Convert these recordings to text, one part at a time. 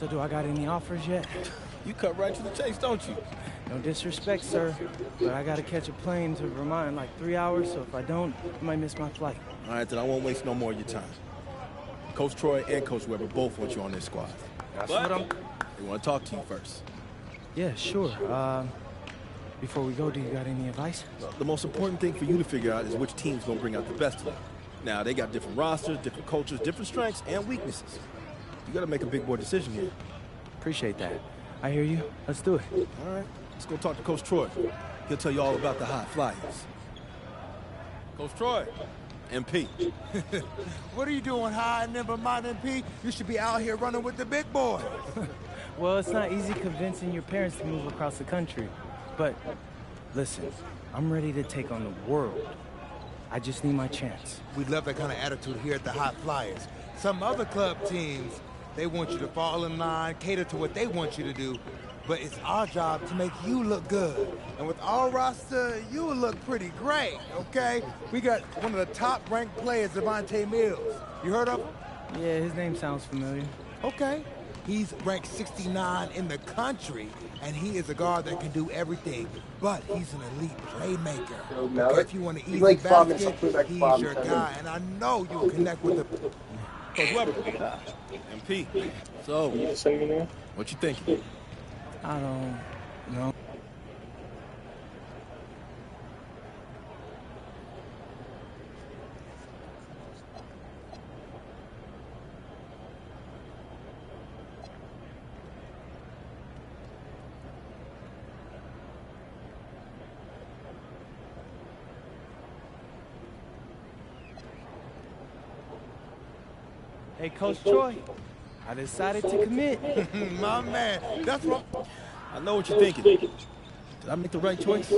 So do I got any offers yet? You cut right to the chase, don't you? No disrespect, sir, but I gotta catch a plane to Vermont in like 3 hours, so if I don't, I might miss my flight. All right, then I won't waste no more of your time. Coach Troy and Coach Weber both want you on their squad. That's what I'm... They want to talk to you first. Yeah, sure. Before we go, do you got any advice? Well, the most important thing for you to figure out is which team's gonna bring out the best of you. Now, they got different rosters, different cultures, different strengths, and weaknesses. You gotta make a big boy decision here. Appreciate that. I hear you. Let's do it. All right, let's go talk to Coach Troy. He'll tell you all about the high flyers. Coach Troy, MP. What are you doing hiding in Vermont, MP? You should be out here running with the big boys. Well, it's not easy convincing your parents to move across the country. But, listen, I'm ready to take on the world. I just need my chance. We love that kind of attitude here at the High Flyers. Some other club teams, they want you to fall in line, cater to what they want you to do. But it's our job to make you look good. And with our roster, you will look pretty great, okay? We got one of the top-ranked players, Devontae Mills. You heard of him? Yeah, his name sounds familiar. Okay. He's ranked 69 in the country, and he is a guard that can do everything. But he's an elite playmaker. Okay, if you want an easy basket, he's your guy, and I know you'll connect with him. Coach Weber. MP. So, what you thinking? I don't know. Hey, Coach Troy, I decided to commit. My man, that's what... I know what you're thinking. Did I make the right choice?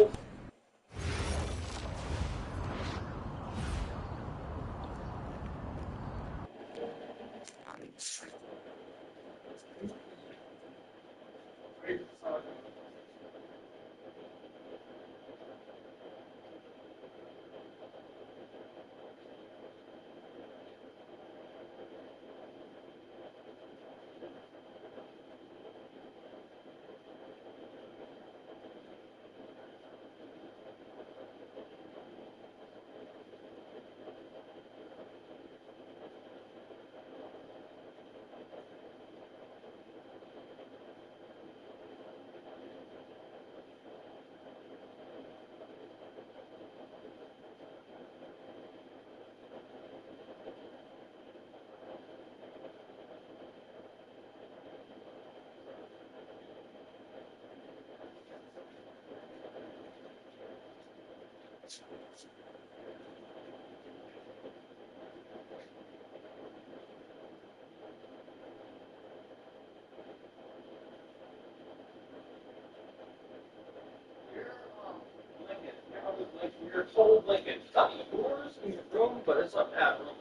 Your cold Lincoln. It's not yours in your room, but it's up that room.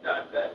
Not bed.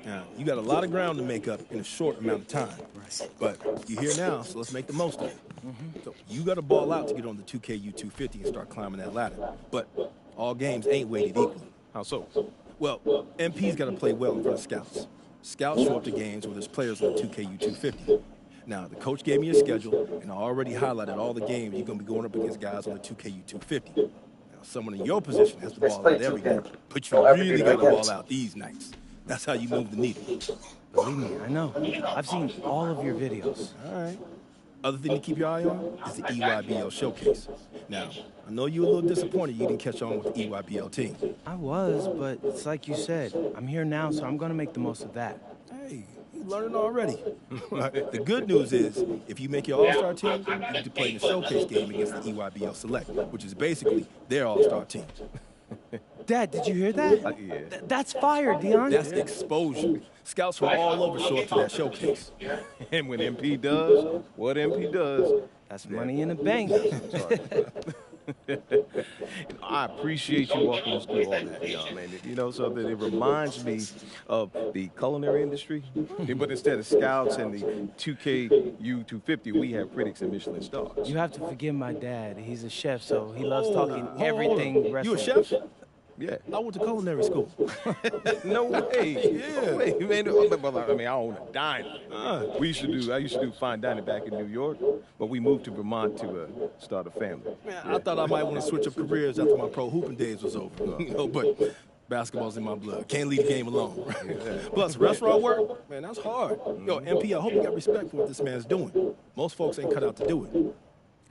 Now, you got a lot of ground to make up in a short amount of time. But you're here now, so let's make the most of it. So you got to ball out to get on the 2KU 250 and start climbing that ladder. But all games ain't weighted equally. How so? Well, MP's got to play well in front of scouts. Scouts show up to games where there's players on the 2KU 250. Now, the coach gave me a schedule, and I already highlighted all the games you're going to be going up against guys on the 2KU 250. Now, someone in your position has to ball out every game, but you really got to ball out these nights. That's how you move the needle. Believe me, I know. I've seen all of your videos. All right. Other thing to keep your eye on is the EYBL showcase. Now, I know you're a little disappointed you didn't catch on with the EYBL team. I was, but it's like you said. I'm here now, so I'm gonna make the most of that. Hey, you learning already. The good news is, if you make your all-star team, you get to play in the showcase game against the EYBL Select, which is basically their all-star team. Dad, did you hear that? Yeah. That's fire, Dion. That's exposure. Scouts from all over show up to that showcase. And when MP does what MP does, That's money in the bank. I appreciate you walking us through all that, man. You know, so that it reminds me of the culinary industry. But instead of scouts and the 2KU 250, we have critics and Michelin stars. You have to forgive my dad. He's a chef, so he loves talking Hold everything on. restaurant. You a chef? Yeah. I went to culinary school. No way. Yeah. Wait, man, I mean, I own a diner. I used to do fine dining back in New York, but we moved to Vermont to start a family. Man, I thought I might want to switch up careers after my pro hooping days was over. But basketball's in my blood. Can't leave the game alone. Plus, restaurant work, man, that's hard. Yo, MP, I hope you got respect for what this man's doing. Most folks ain't cut out to do it.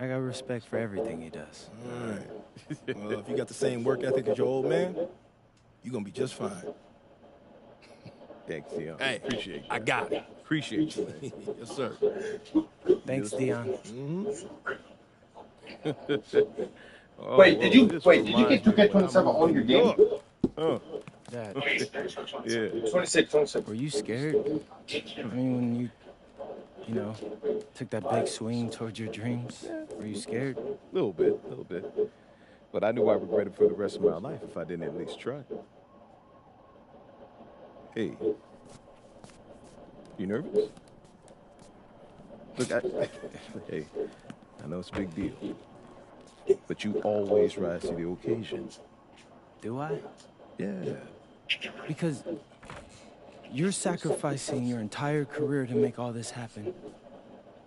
I got respect for everything he does. All right. Well, if you got the same work ethic as your old man, you're going to be just fine. Thanks, Dion. Hey, Appreciate you. I got it. Appreciate you, man. Yes, sir. Thanks, Dion. Oh, Wait, did you this get reminds 2K27 me on your game? Dad, Yeah. 26. were you scared? I mean, when you know, took that big swing towards your dreams? Were you scared? Little bit. But I knew I regretted for the rest of my life if I didn't at least try. Hey, you nervous? Look, hey, I know it's a big deal, but you always rise to the occasion. Do I? Yeah. Because you're sacrificing your entire career to make all this happen.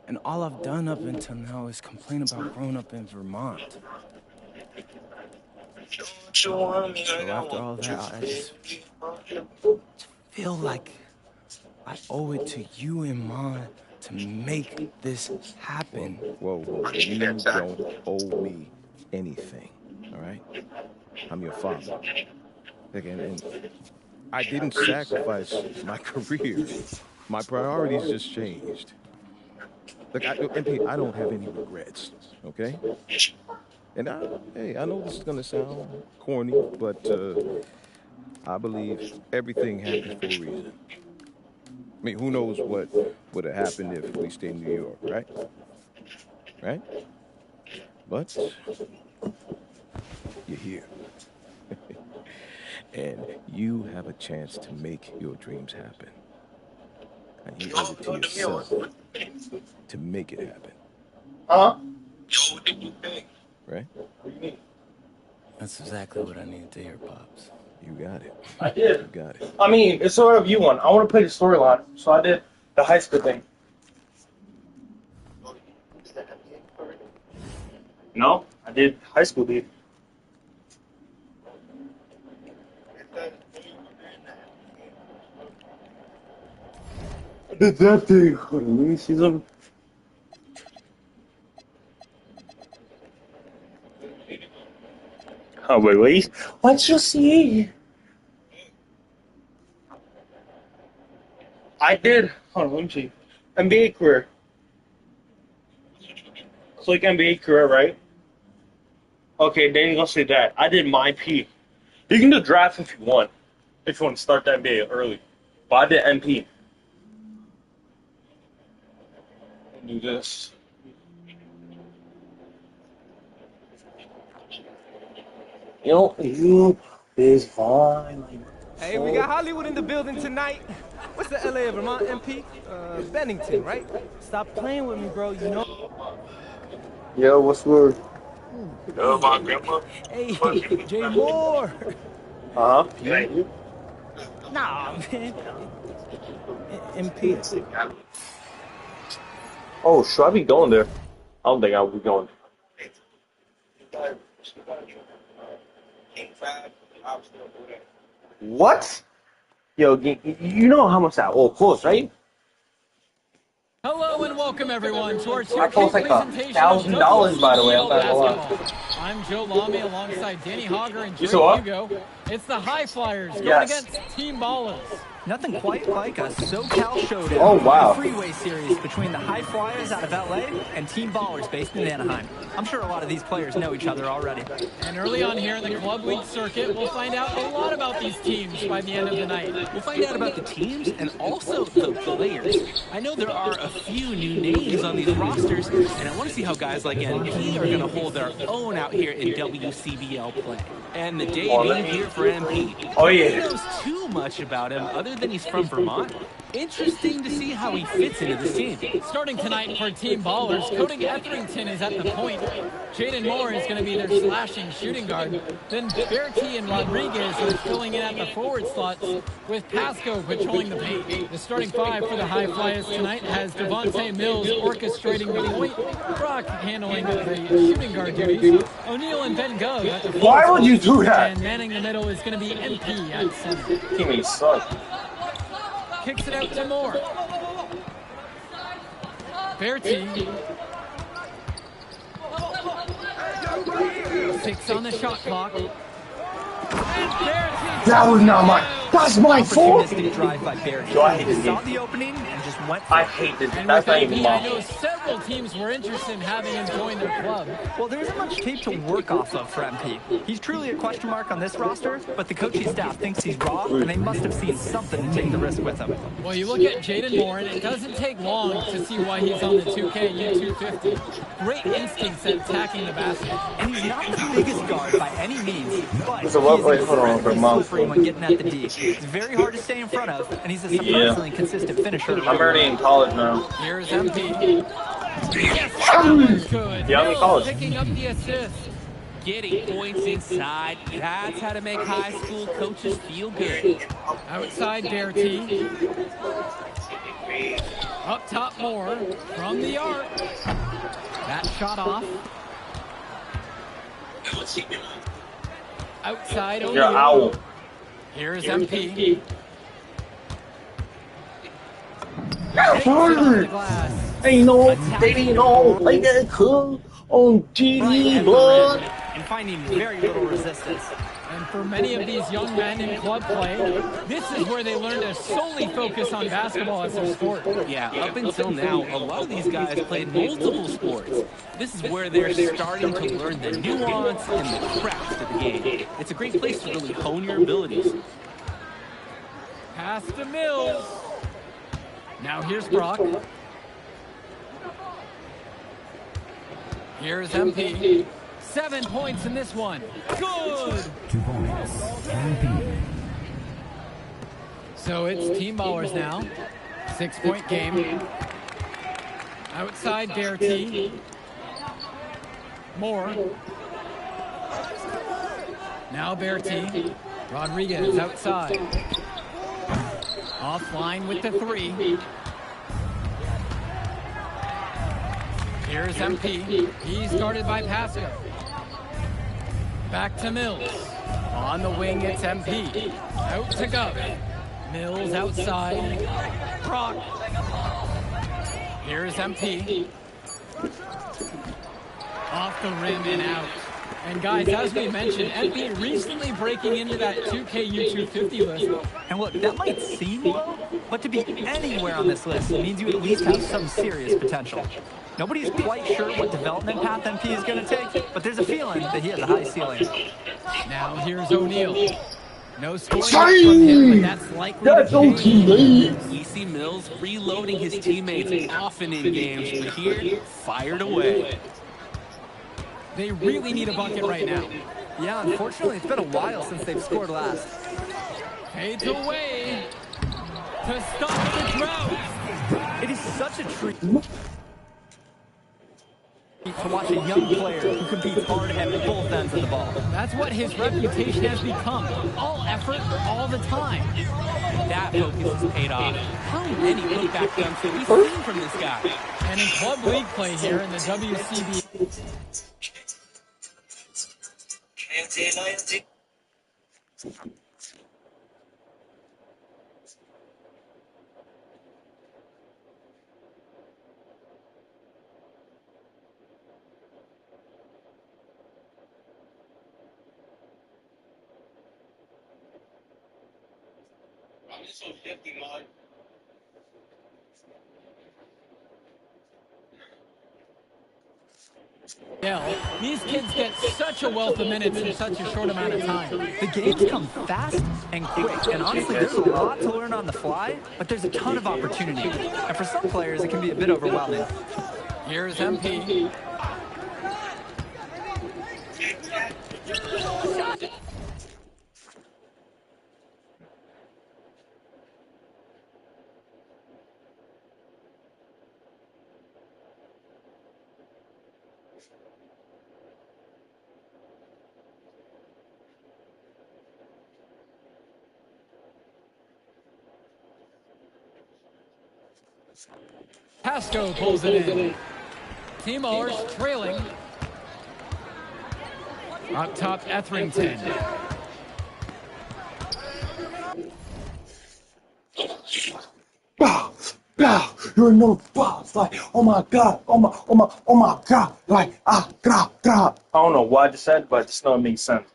And all I've done up until now is complain about growing up in Vermont. So after all that, I just feel like I owe it to you and Ma to make this happen. Whoa. You don't owe me anything, all right? I'm your father. And I didn't sacrifice my career. My priorities just changed. Look, MP, I don't have any regrets, okay? And I know this is gonna sound corny, but I believe everything happens for a reason. I mean, who knows what would have happened if we stayed in New York, right? Right? But you're here. And you have a chance to make your dreams happen. And you owe it to yourself to make it happen. Huh? Right? That's exactly what I needed to hear, Pops. You got it. I did. You got it. I mean, it's sort of you one. I want to play the storyline, so I did the high school thing. No, I did high school, dude. I did that thing. Hold on, let me see them. Oh, wait. What you see? I did. Hold on, let me see. NBA career. Click NBA career, right? Okay, then you're gonna say that. I did my P. You can do draft if you want. If you want to start the NBA early. But I did MP. Do this. You is fine. Hey, we got Hollywood in the building tonight. What's the LA of Vermont MP? Bennington, right? Stop playing with me, bro. You know. Yo, what's word? Yo, my grandma. Hey, Jay Moore. Huh? Nah, man. MP. Oh, should I be going there? I don't think I'll be going. What? Yo, you know how much that all costs, right? Hello and welcome everyone to our That 2K costs like presentation $1,000, by the way. I'm of not gonna lie. basketball. I'm Joe Lamy alongside Danny Hogger and You Drake saw what? Hugo. It's the High Flyers going Yes. against Team Ballers. Nothing quite like a SoCal showdown. Oh, wow. A freeway series between the High Flyers out of LA and Team Ballers based in Anaheim. I'm sure a lot of these players know each other already. And early on here in the Club League circuit, we'll find out a lot about these teams by the end of the night. We'll find out about the teams and also the players. I know there are a few new names on these rosters, and I want to see how guys like MP are going to hold their own out here in WCBL play. And the debut here for MP. Oh, yeah. Who knows too much about him other than he's from Vermont? Interesting to see how he fits into this team. Starting tonight for Team Ballers, Cody Etherington is at the point. Jaden Moore is going to be their slashing shooting guard. Then Bertie and Rodriguez are filling in at the forward slots with Pasco patrolling the paint. The starting five for the High Flyers tonight has Devontae Mills orchestrating the point, Brock handling the shooting guard duties, O'Neal and Ben Gove at the forward Why would you slots, do that? and manning the middle is going to be MP at center. Teammates suck. Kicks it out to Moore. Bertie. 6 on the shot clock. And Bertie. That was not my. That's my fault. Opportunistic drive by Barry. Yo, I hate this Saw game. the opening and just went for I it. hate this. And That's with not even MP, I my know fault. several teams were interested in having him join their club. Well, there isn't much tape to work off of for MP. He's truly a question mark on this roster, but the coaching staff thinks he's raw, and they must have seen something to take the risk with him. Well, you look at Jaden Moore, and it doesn't take long to see why he's on the 2K U250. Great instincts at attacking the basket. And he's not the biggest guard by any means, but So what- he's wait, hold on for a incredibly moment. slippery when getting at the D. It's very hard to stay in front of, and he's a surprisingly consistent finisher. I'm already in college now. Here's MP. Yes, that was good. Yeah, I'm in Mills college. picking up the assist. Getting points inside, that's how to make high school coaches feel good. Outside Bertie. Up top Moore from the arc. That shot off. Outside You're O'Neal. an owl. Here's MP. Ain't no, they ain't no like that cool on GD blood. And finding very little resistance. And for many of these young men in club play, this is where they learn to solely focus on basketball as their sport. Yeah, up until now, a lot of these guys played multiple sports. This is where they're starting to learn the nuance and the craft of the game. It's a great place to really hone your abilities. Pass to Mills. Now here's Brock. Here's MP. 7 points in this one. Good. 2 points. MP. So it's Team Ballers now. 6-point game. Outside Bertie. Moore. Now Bertie. Rodriguez outside. Offline with the 3. Here's MP. He's guarded by Pasco. Back to Mills. On the wing, it's MP. Out to Gove. Mills outside. Brock. Here's MP. Off the rim and out. And guys, as we mentioned, MP recently breaking into that 2K U250 list. And look, that might seem low, but to be anywhere on this list means you at least have some serious potential. Nobody's quite sure what development path MP is going to take, but there's a feeling that he has a high ceiling. Now here's O'Neal. No scoring from him, but that's likely to change. We see Mills reloading his teammates often in games, but here, fired away. They really need a bucket right now. Yeah, unfortunately, it's been a while since they've scored last. Fades away to stop the drought. It is such a treat to watch a young player who competes hard at both ends of the ball. That's what his reputation has become. All effort, all the time. That focus has paid off. How many putback dunks have we seen from this guy? And in club league play here in the WCB. These kids get such a wealth of minutes in such a short amount of time. The games come fast and quick, and honestly, there's a lot to learn on the fly, but there's a ton of opportunity. And for some players, it can be a bit overwhelming. Here's MP. Pasco pulls it in. Team Ballers trailing. Up top, Etherington. Wow, wow, you're no boss. Like, oh my god, oh my god. Like, drop. I don't know what I just said, but it's not making sense.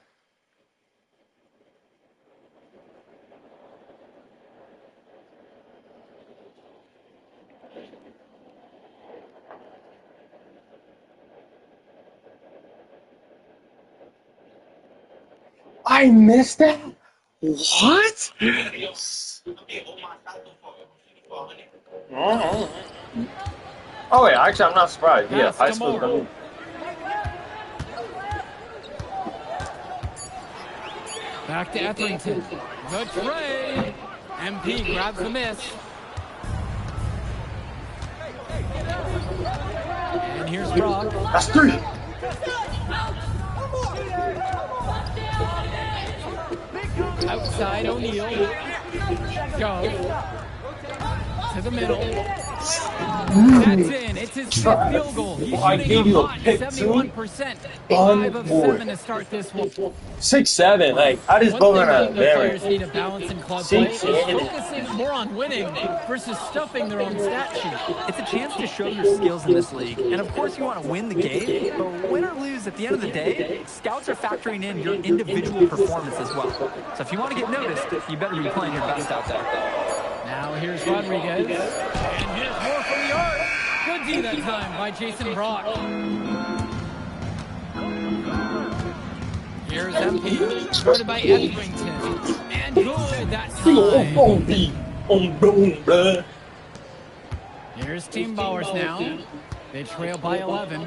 I missed that? What? Oh yeah, actually I'm not surprised. Yeah, high school. Back to Etherington. The tray. MP grabs the miss. And here's Brock. That's three. Outside O'Neal. Go. To the middle. That's in. It's his fifth field goal. He's shooting a hot 71%. 5 of 7 to start this one. 6-7. Like, I just One vote on thing a the players need a balance in club play is focusing more on winning versus stuffing their own stat sheet. It's a chance to show your skills in this league. And of course you want to win the game, but win or lose, at the end of the day, scouts are factoring in your individual performance as well. So if you want to get noticed, you better be playing your best out there. Now here's Rodriguez. And here's more from the arc. Good D that time by Jason Brock. Here's MP, started by Etherington. And good that time. Here's Team Bowers now. They trail by 11.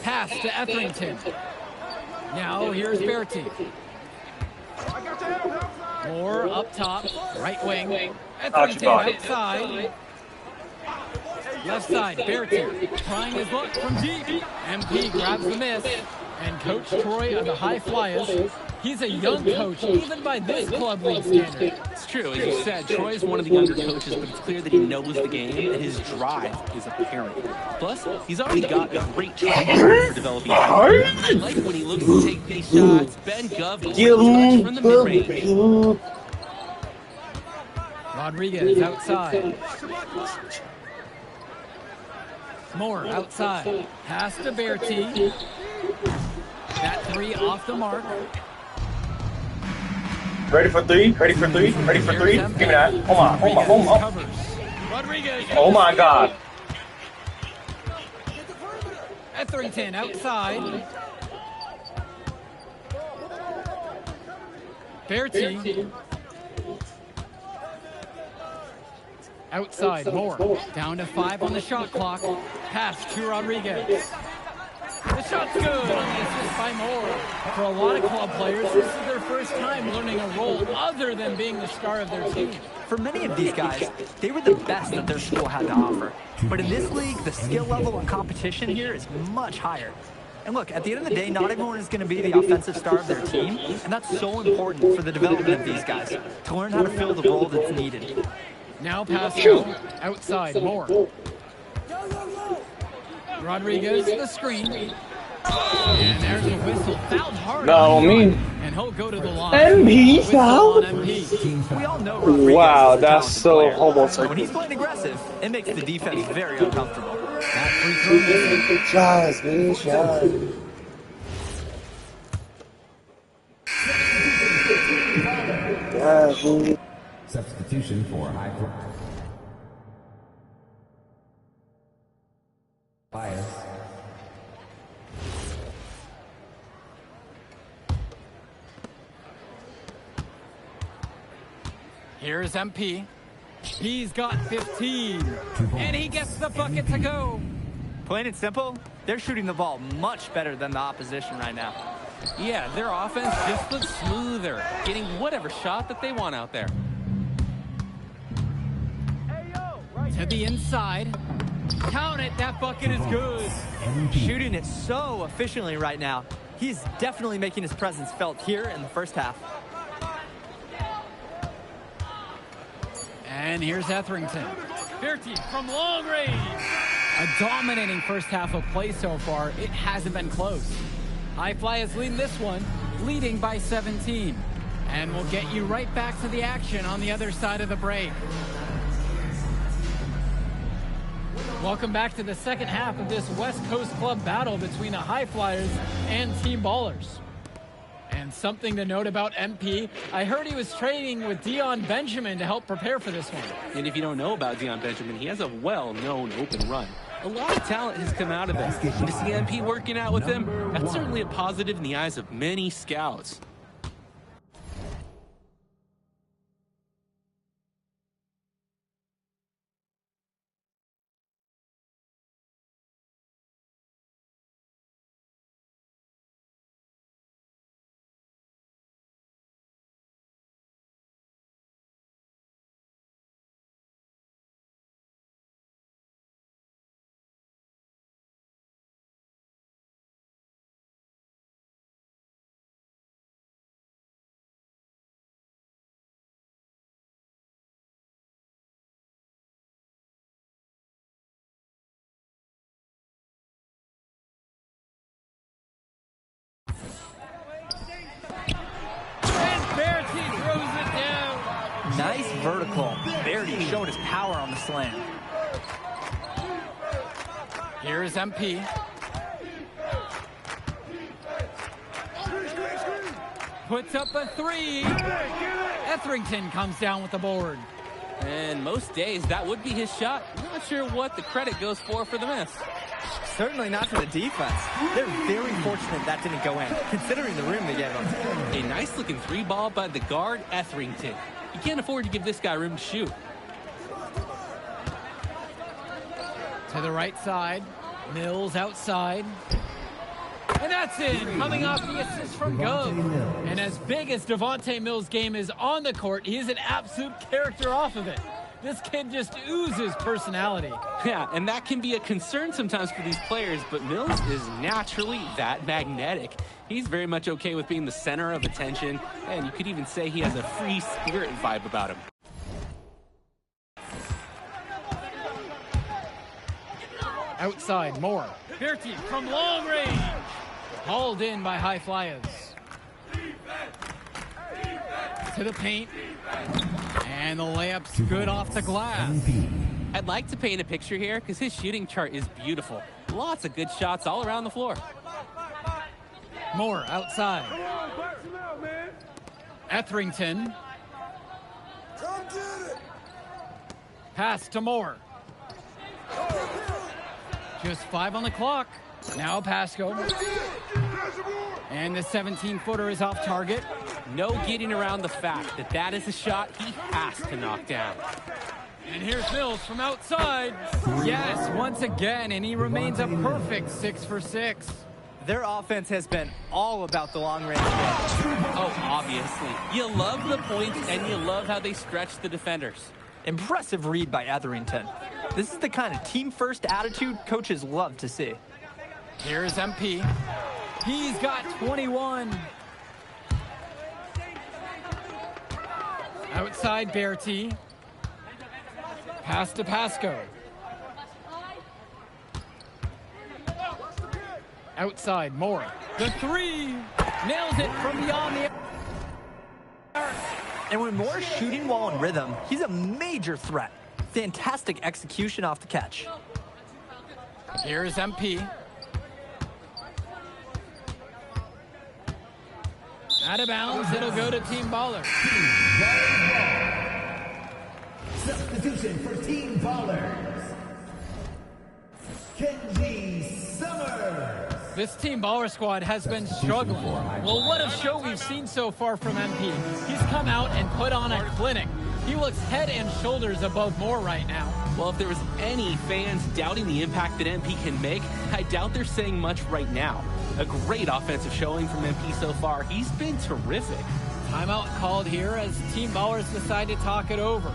Pass to Etherington. Now here's Berti. Moore up top, right wing. Etherington outside. Left side, Bertie trying his luck from deep. MP grabs the miss. And Coach Troy of the High Flyers, he's a young coach, even by this club league standard. It's true, as you said, Troy is one of the younger coaches, but it's clear that he knows the game, and his drive is apparent. Plus, he's already got a great track record for developing. I like when he looks to take these shots. Ben Gov touch from the mid-range. Rodriguez outside. Moore outside. Pass to Bertie. That three off the mark. Ready for three? Ready for three? Ready for three? Give me that. Hold on. Rodriguez. Oh my God. Etherington outside. Bertie. Outside, Moore. Down to 5 on the shot clock. Pass to Rodriguez. The shot's good on the assist by Moore. For a lot of club players, this is their first time learning a role other than being the star of their team. For many of these guys, they were the best that their school had to offer. But in this league, the skill level and competition here is much higher. And look, at the end of the day, not everyone is going to be the offensive star of their team, and that's so important for the development of these guys, to learn how to fill the role that's needed. Now Pascal, outside, Moore. Rodriguez, the screen. And there's a whistle, fouled hard. No, me. And he'll go to the line. MP foul? We all know Rodriguez wow, is a that's so player. homosexual. When he's playing aggressive, it makes the defense very uncomfortable. That free throw missing. Good shots, good shots. Yeah, Substitution for High Flyers. Here's MP. He's got 15. And he gets the bucket to go. Plain and simple, they're shooting the ball much better than the opposition right now. Yeah, their offense just looks smoother, getting whatever shot that they want out there. To the inside. Count it, that bucket is good. Shooting it so efficiently right now. He's definitely making his presence felt here in the first half. And here's Etherington. Bertie from long range. A dominating first half of play so far. It hasn't been close. High Flyers lead this one, leading by 17. And we'll get you right back to the action on the other side of the break. Welcome back to the second half of this West Coast Club battle between the High Flyers and Team Ballers. And something to note about MP, I heard he was training with Dion Benjamin to help prepare for this one. And if you don't know about Dion Benjamin, he has a well-known open run. A lot of talent has come out of this. And to see MP working out with him, that's certainly a positive in the eyes of many scouts. Nice vertical. Bertie showing his power on the slam. Here's MP. Puts up a three. Etherington comes down with the board. And most days, that would be his shot. Not sure what the credit goes for the miss. Certainly not to the defense. They're very fortunate that didn't go in, considering the room they gave him. A nice-looking three ball by the guard, Etherington. You can't afford to give this guy room to shoot. To the right side. Mills outside. And that's in, coming off the assist from Gove. And as big as Devontae Mills' game is on the court, he is an absolute character off of it. This kid just oozes personality. Yeah, and that can be a concern sometimes for these players, but Mills is naturally that magnetic. He's very much okay with being the center of attention, and you could even say he has a free spirit vibe about him. Outside, Moore. Berti from long range. Hauled in by High Flyers. To the paint. And the layup's good off the glass. I'd like to paint a picture here because his shooting chart is beautiful. Lots of good shots all around the floor. Moore outside. Etherington. Pass to Moore. Just 5 on the clock. Now Pasco. And the 17-footer is off target. No getting around the fact that that is a shot he has to knock down. And here's Mills from outside. Yes, once again, and he remains a perfect 6 for 6. Their offense has been all about the long-range game. Oh, obviously. You love the points, and you love how they stretch the defenders. Impressive read by Etherington. This is the kind of team-first attitude coaches love to see. Here's MP. He's got 21. Outside Berti. Pass to Pasco. Outside Moore. The 3. Nails it from beyond the arc. And when Moore's shooting while in rhythm, he's a major threat. Fantastic execution off the catch. Here's MP. Out of bounds, it'll go to Team Baller. Substitution for Team Ballers. Kenji Summers. This Team Baller squad has been struggling. Well, what a show we've seen so far from MP. He's come out and put on a clinic. He looks head and shoulders above Moore right now. Well, if there was any fans doubting the impact that MP can make, I doubt they're saying much right now. A great offensive showing from MP so far. He's been terrific. Timeout called here as Team Ballers decide to talk it over.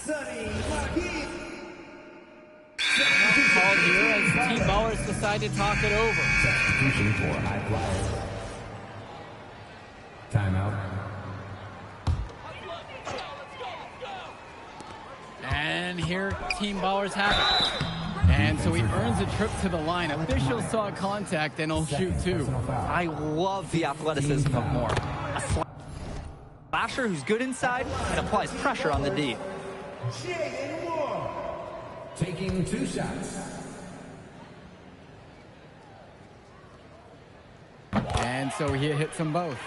Sonny Marquis. Called here as Team Ballers decide to talk it over. Substitution for high flyers. Timeout. And here Team Ballers have it. And so he earns a trip to the line. Officials saw contact and he'll shoot two. I love the athleticism of Moore. A slasher who's good inside and applies pressure on the D. Jaden Moore. Taking 2 shots. And so he hits them both.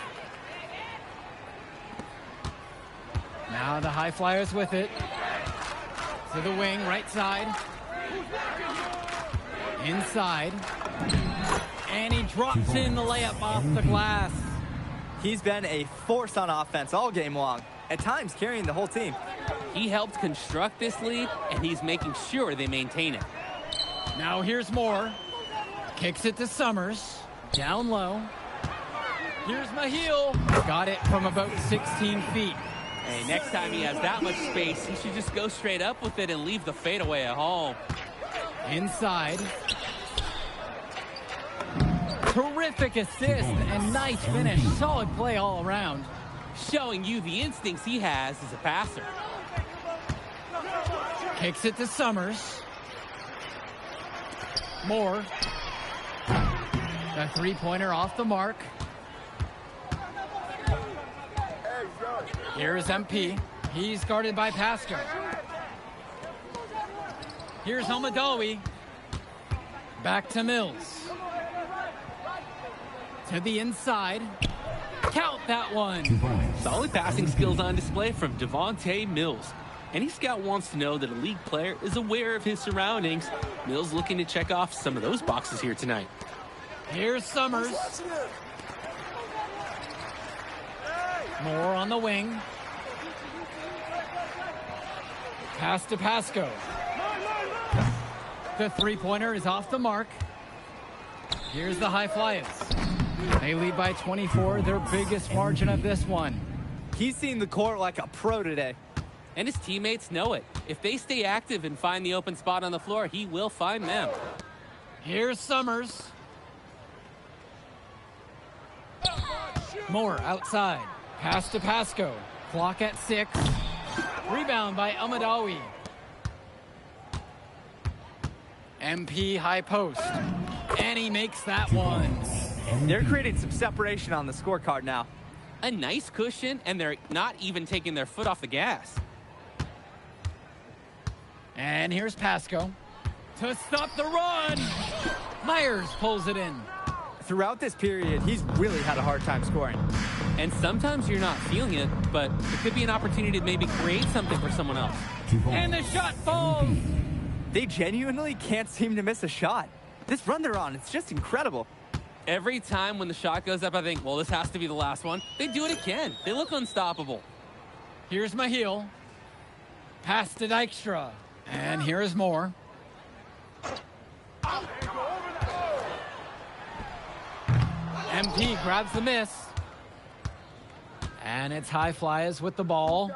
Now the High Flyers with it. To the wing, right side. Inside. And he drops in the layup off the glass. He's been a force on offense all game long, at times carrying the whole team. He helped construct this lead, and he's making sure they maintain it. Now here's Moore. Kicks it to Summers. Down low. Here's Mahil. Got it from about 16 feet. Hey, next time he has that much space, he should just go straight up with it and leave the fadeaway at home. Inside. Terrific assist and nice finish. Solid play all around. Showing you the instincts he has as a passer. Kicks it to Summers. Moore. A three-pointer off the mark. Here's MP. He's guarded by Pasco. Here's Almadawi. Back to Mills. To the inside. Count that one. Solid passing skills on display from Devontae Mills. Any scout wants to know that a league player is aware of his surroundings. Mills looking to check off some of those boxes here tonight. Here's Summers. Moore on the wing. Pass to Pasco. The three-pointer is off the mark. Here's the High Flyers. They lead by 24, their biggest margin of this one. He's seen the court like a pro today. And his teammates know it. If they stay active and find the open spot on the floor, he will find them. Here's Summers. Moore outside. Pass to Pasco. Clock at 6. Rebound by Almadawi. MP high post. And he makes that one. They're creating some separation on the scorecard now. A nice cushion, and they're not even taking their foot off the gas. And here's Pasco. To stop the run. Myers pulls it in. Throughout this period, he's really had a hard time scoring. And sometimes you're not feeling it, but it could be an opportunity to maybe create something for someone else. And the shot falls. They genuinely can't seem to miss a shot. This run they're on, it's just incredible. Every time when the shot goes up, I think, well, this has to be the last one. They do it again. They look unstoppable. Here's Mahil. Pass to Dykstra. And here is Moore. MP grabs the miss. And it's High Flyers with the ball.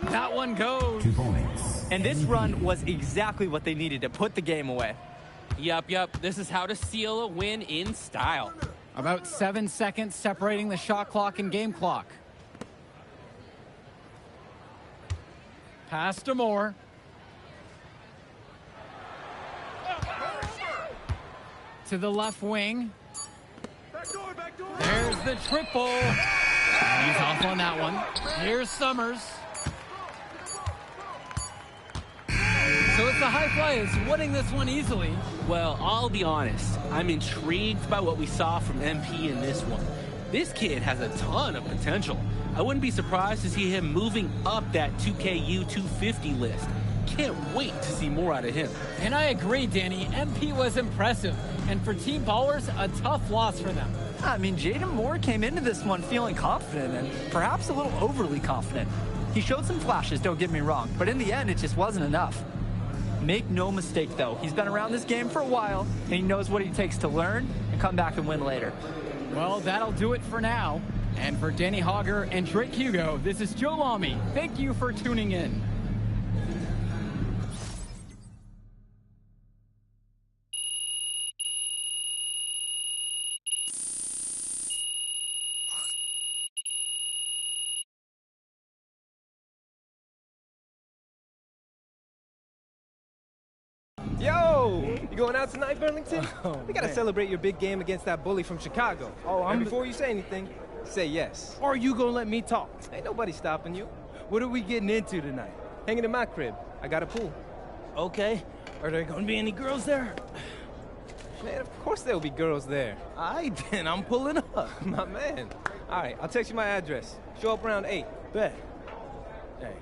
That one goes. 2 points. And this run was exactly what they needed to put the game away. Yep. This is how to seal a win in style. About 7 seconds separating the shot clock and game clock. Pass to Moore. To the left wing. There's the triple. And he's off on that one. Here's Summers. So it's the High Flyers winning this one easily. Well, I'll be honest. I'm intrigued by what we saw from MP in this one. This kid has a ton of potential. I wouldn't be surprised to see him moving up that 2KU 250 list. Can't wait to see more out of him. And I agree, Danny. MP was impressive. And for Team Ballers, a tough loss for them. I mean, Jaden Moore came into this one feeling confident and perhaps a little overly confident. He showed some flashes, don't get me wrong, but in the end, it just wasn't enough. Make no mistake, though, he's been around this game for a while, and he knows what it takes to learn and come back and win later. Well, that'll do it for now. And for Danny Hogger and Drake Hugo, this is Joe Lamy. Thank you for tuning in. Yo, you going out tonight, Burlington? Oh, we gotta man. celebrate your big game against that bully from Chicago. Oh, And before you say anything, say yes. Or are you gonna let me talk? Ain't nobody stopping you. What are we getting into tonight? Hanging in my crib. I got a pool. Okay. Are there gonna be any girls there? Man, of course there'll be girls there. Alright then, I'm pulling up. My man. All right, I'll text you my address. Show up around 8. Bet. Hey.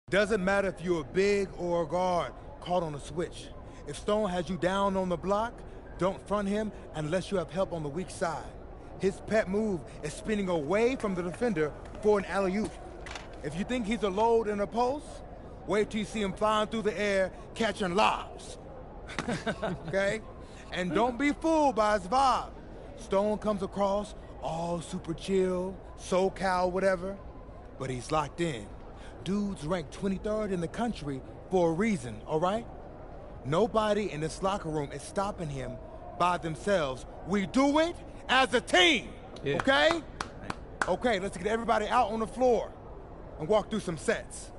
Doesn't matter if you're a big or a guard caught on a switch. If Stone has you down on the block, don't front him unless you have help on the weak side. His pet move is spinning away from the defender for an alley-oop. If you think he's a load in a post, wait till you see him flying through the air catching lobs. Okay? And don't be fooled by his vibe. Stone comes across all super chill, SoCal, whatever, but he's locked in. Dude's ranked 23rd in the country for a reason, all right? Nobody in this locker room is stopping him by themselves. We do it as a team, okay? Okay, let's get everybody out on the floor and walk through some sets.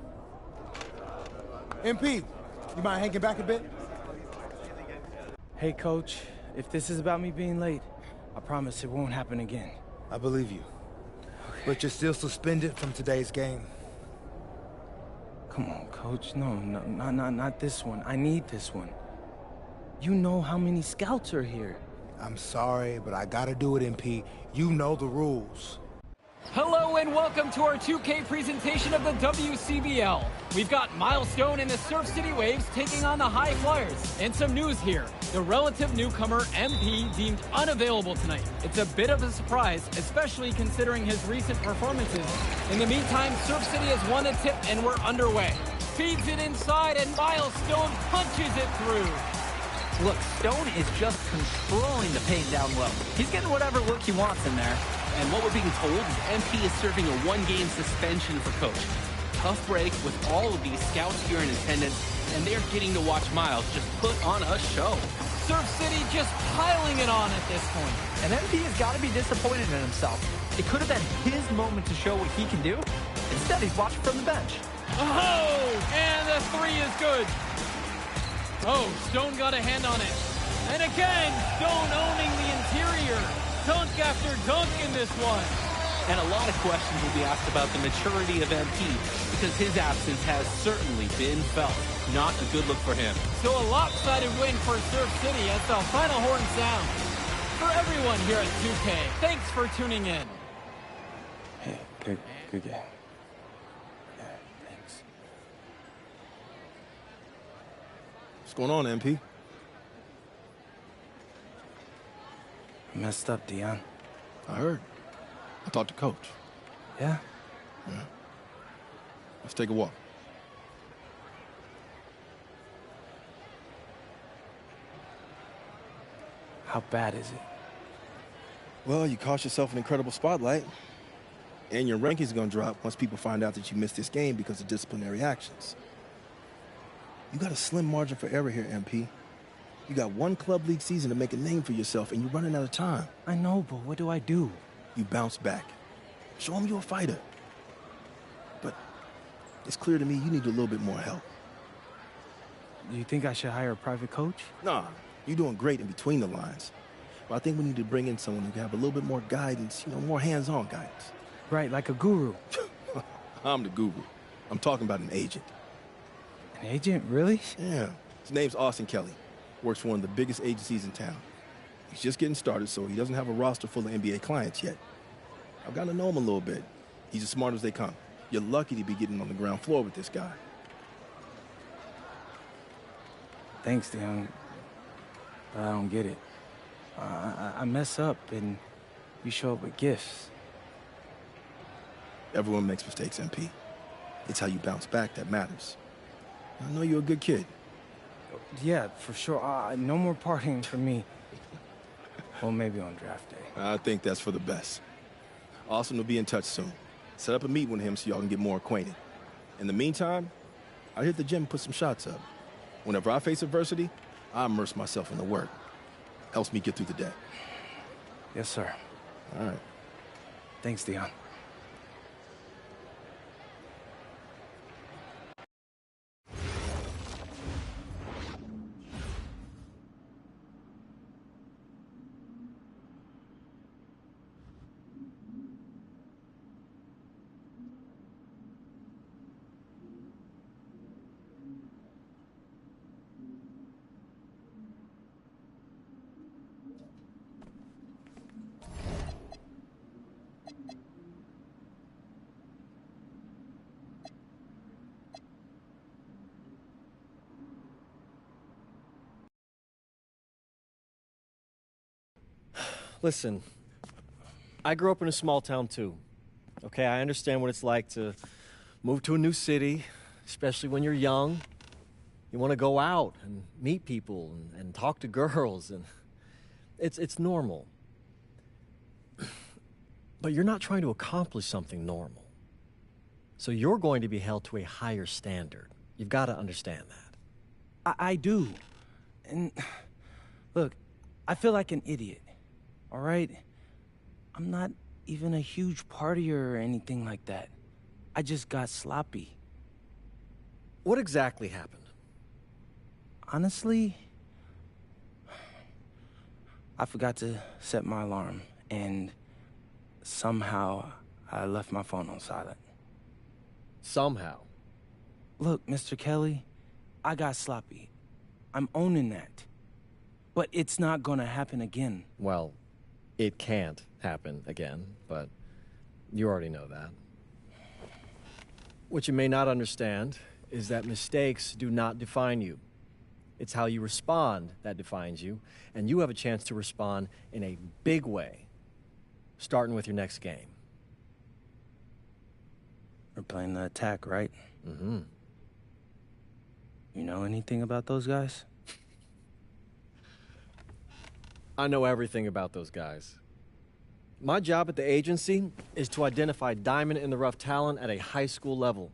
MP, you mind hanging back a bit? Hey, Coach, if this is about me being late, I promise it won't happen again. I believe you. Okay. But you're still suspended from today's game. Come on, Coach. No, not this one. I need this one. You know how many scouts are here. I'm sorry, but I gotta do it, MP. You know the rules. Hello and welcome to our 2K presentation of the WCBL. We've got Milestone and the Surf City Waves taking on the High Flyers. And some news here. The relative newcomer, MP, deemed unavailable tonight. It's a bit of a surprise, especially considering his recent performances. In the meantime, Surf City has won the tip and we're underway. Feeds it inside and Milestone punches it through. Look, Stone is just controlling the paint down low. He's getting whatever look he wants in there. And what we're being told is MP is serving a one-game suspension for Coach. Tough break with all of these scouts here in attendance, and they're getting to watch Miles just put on a show. Surf City just piling it on at this point. And MP has got to be disappointed in himself. It could have been his moment to show what he can do. Instead, he's watching from the bench. Oh, and the three is good. Oh, Stone got a hand on it. And again, Stone owning the interior. Dunk after dunk in this one. And a lot of questions will be asked about the maturity of MP because his absence has certainly been felt. Not a good look for him. So a lopsided win for Surf City as the final horn sounds. For everyone here at 2K, thanks for tuning in. Hey, good game. Yeah, thanks. What's going on, MP? I messed up, Dion. I heard. I talked to Coach. Yeah? Yeah. Let's take a walk. How bad is it? Well, you cost yourself an incredible spotlight. And your rankings are going to drop once people find out that you missed this game because of disciplinary actions. You got a slim margin for error here, MP. You got one club league season to make a name for yourself, and you're running out of time. I know, but what do I do? You bounce back. Show them you're a fighter. But it's clear to me you need a little bit more help. Do you think I should hire a private coach? Nah, you're doing great in between the lines. But I think we need to bring in someone who can have a little bit more guidance, more hands-on guidance. Right, like a guru. I'm the guru. I'm talking about an agent. An agent, really? Yeah. His name's Austin Kelly. Works for one of the biggest agencies in town. He's just getting started, so he doesn't have a roster full of NBA clients yet. I've got to know him a little bit. He's as smart as they come. You're lucky to be getting on the ground floor with this guy. Thanks, Dion. But I don't get it. I mess up, and you show up with gifts. Everyone makes mistakes, MP. It's how you bounce back that matters. I know you're a good kid. Yeah, for sure. No more partying for me. Well, maybe on draft day. I think that's for the best. Austin will be in touch soon. Set up a meet with him so y'all can get more acquainted. In the meantime, I hit the gym and put some shots up. Whenever I face adversity, I immerse myself in the work. Helps me get through the day. Yes, sir. All right. Thanks, Dion. Listen, I grew up in a small town too. Okay, I understand what it's like to move to a new city, especially when you're young. You want to go out and meet people and talk to girls, and it's normal. But you're not trying to accomplish something normal. So you're going to be held to a higher standard. You've got to understand that. I do. And look, I feel like an idiot, all right? I'm not even a huge partier or anything like that. I just got sloppy. What exactly happened? Honestly, I forgot to set my alarm, and somehow I left my phone on silent. Somehow? Look, Mr. Kelly, I got sloppy. I'm owning that. But it's not gonna happen again. Well, it can't happen again, but you already know that. What you may not understand is that mistakes do not define you. It's how you respond that defines you, and you have a chance to respond in a big way, starting with your next game. We're playing the attack, right? Mm-hmm. You know anything about those guys? I know everything about those guys. My job at the agency is to identify diamond-in-the-rough talent at a high school level.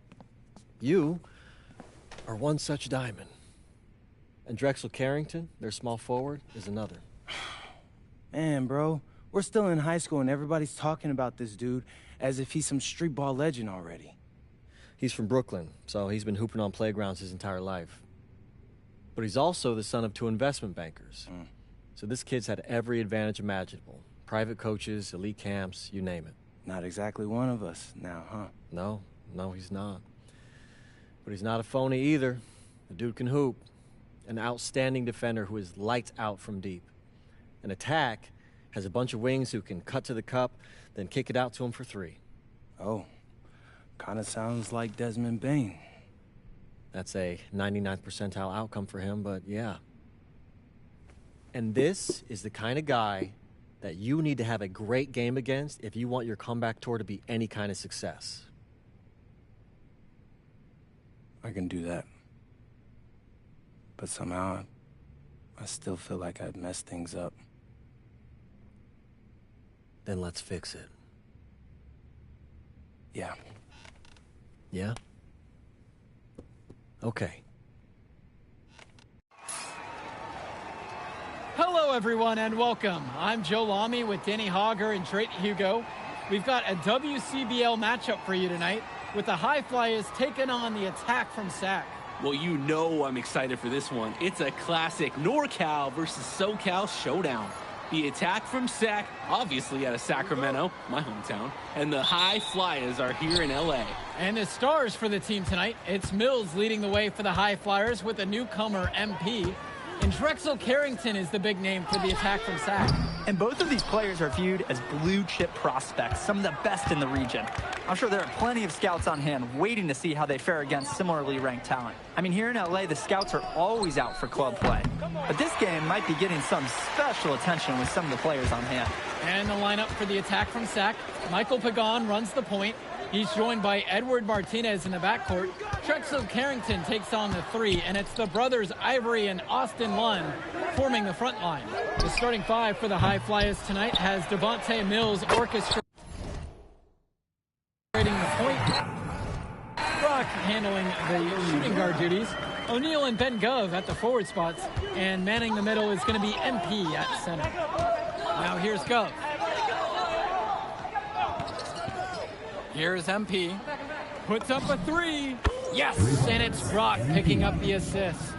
You are one such diamond. And Drexel Carrington, their small forward, is another. Man, bro, we're still in high school and everybody's talking about this dude as if he's some street ball legend already. He's from Brooklyn, so he's been hooping on playgrounds his entire life. But he's also the son of 2 investment bankers. So this kid's had every advantage imaginable. Private coaches, elite camps, you name it. Not exactly one of us now, huh? No, he's not. But he's not a phony either. The dude can hoop. An outstanding defender who is lights out from deep. An attack has a bunch of wings who can cut to the cup, then kick it out to him for 3. Oh, kind of sounds like Desmond Bain. That's a 99th percentile outcome for him, but yeah. And this is the kind of guy that you need to have a great game against if you want your comeback tour to be any kind of success. I can do that. But somehow, I still feel like I'd messed things up. Then let's fix it. Yeah. Yeah? Okay. Hello, everyone, and welcome. I'm Joe Lamy with Danny Hogger and Drayton Hugo. We've got a WCBL matchup for you tonight with the High Flyers taking on the Attack from SAC. Well, you know I'm excited for this one. It's a classic NorCal versus SoCal showdown. The Attack from SAC, obviously out of Sacramento, my hometown, and the High Flyers are here in LA. And the stars for the team tonight, it's Mills leading the way for the High Flyers with a newcomer, MP. And Drexel Carrington is the big name for the Attack from SAC. And both of these players are viewed as blue-chip prospects, some of the best in the region. I'm sure there are plenty of scouts on hand waiting to see how they fare against similarly ranked talent. I mean, here in LA, the scouts are always out for club play. But this game might be getting some special attention with some of the players on hand. And the lineup for the Attack from SAC, Michael Pagan runs the point. He's joined by Edward Martinez in the backcourt. Drexel Carrington takes on the 3, and it's the brothers Ivory and Austin Lund forming the front line. The starting 5 for the High Flyers tonight has Devontae Mills orchestrating the point. Brock handling the shooting guard duties. O'Neal and Ben Gov at the forward spots. And manning the middle is going to be MP at center. Now here's Gov. Here's MP. Puts up a 3. Yes! And it's Brock picking up the assist.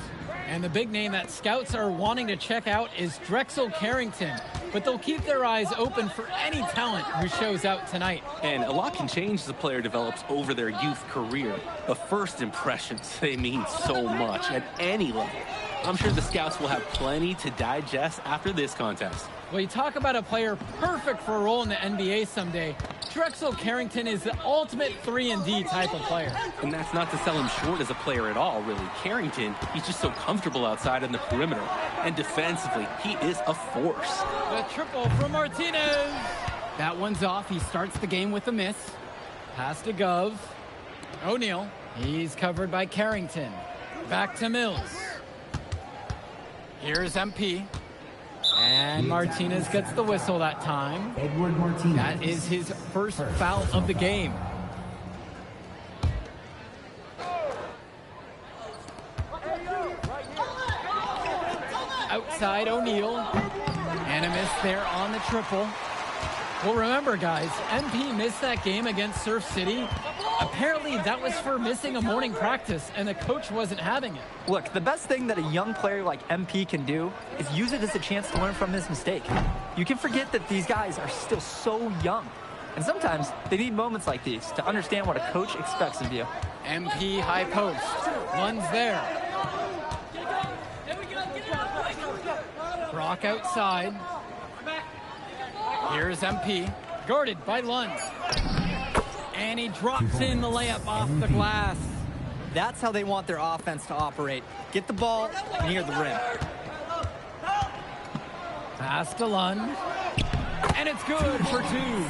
And the big name that scouts are wanting to check out is Drexel Carrington. But they'll keep their eyes open for any talent who shows out tonight. And a lot can change as a player develops over their youth career. But first impressions, they mean so much at any level. I'm sure the scouts will have plenty to digest after this contest. Well, you talk about a player perfect for a role in the NBA someday. Drexel Carrington is the ultimate 3-and-D type of player. And that's not to sell him short as a player at all, really. Carrington, he's just so comfortable outside in the perimeter. And defensively, he is a force. The triple from Martinez. That one's off. He starts the game with a miss. Pass to Gov. O'Neal. He's covered by Carrington. Back to Mills. Here's MP. And Martinez gets the whistle that time. Edward Martinez. That is his first foul of the game. Outside O'Neal. And a miss there on the triple. Well, remember, guys, MP missed that game against Surf City. Apparently, that was for missing a morning practice, and the coach wasn't having it. Look, the best thing that a young player like MP can do is use it as a chance to learn from his mistake. You can forget that these guys are still so young. And sometimes they need moments like these to understand what a coach expects of you. MP high post. Lund's there. Brock outside. Here's MP, guarded by Lund. And he drops in the layup off the glass. That's how they want their offense to operate. Get the ball near the rim. Pass to Lund. And it's good for two.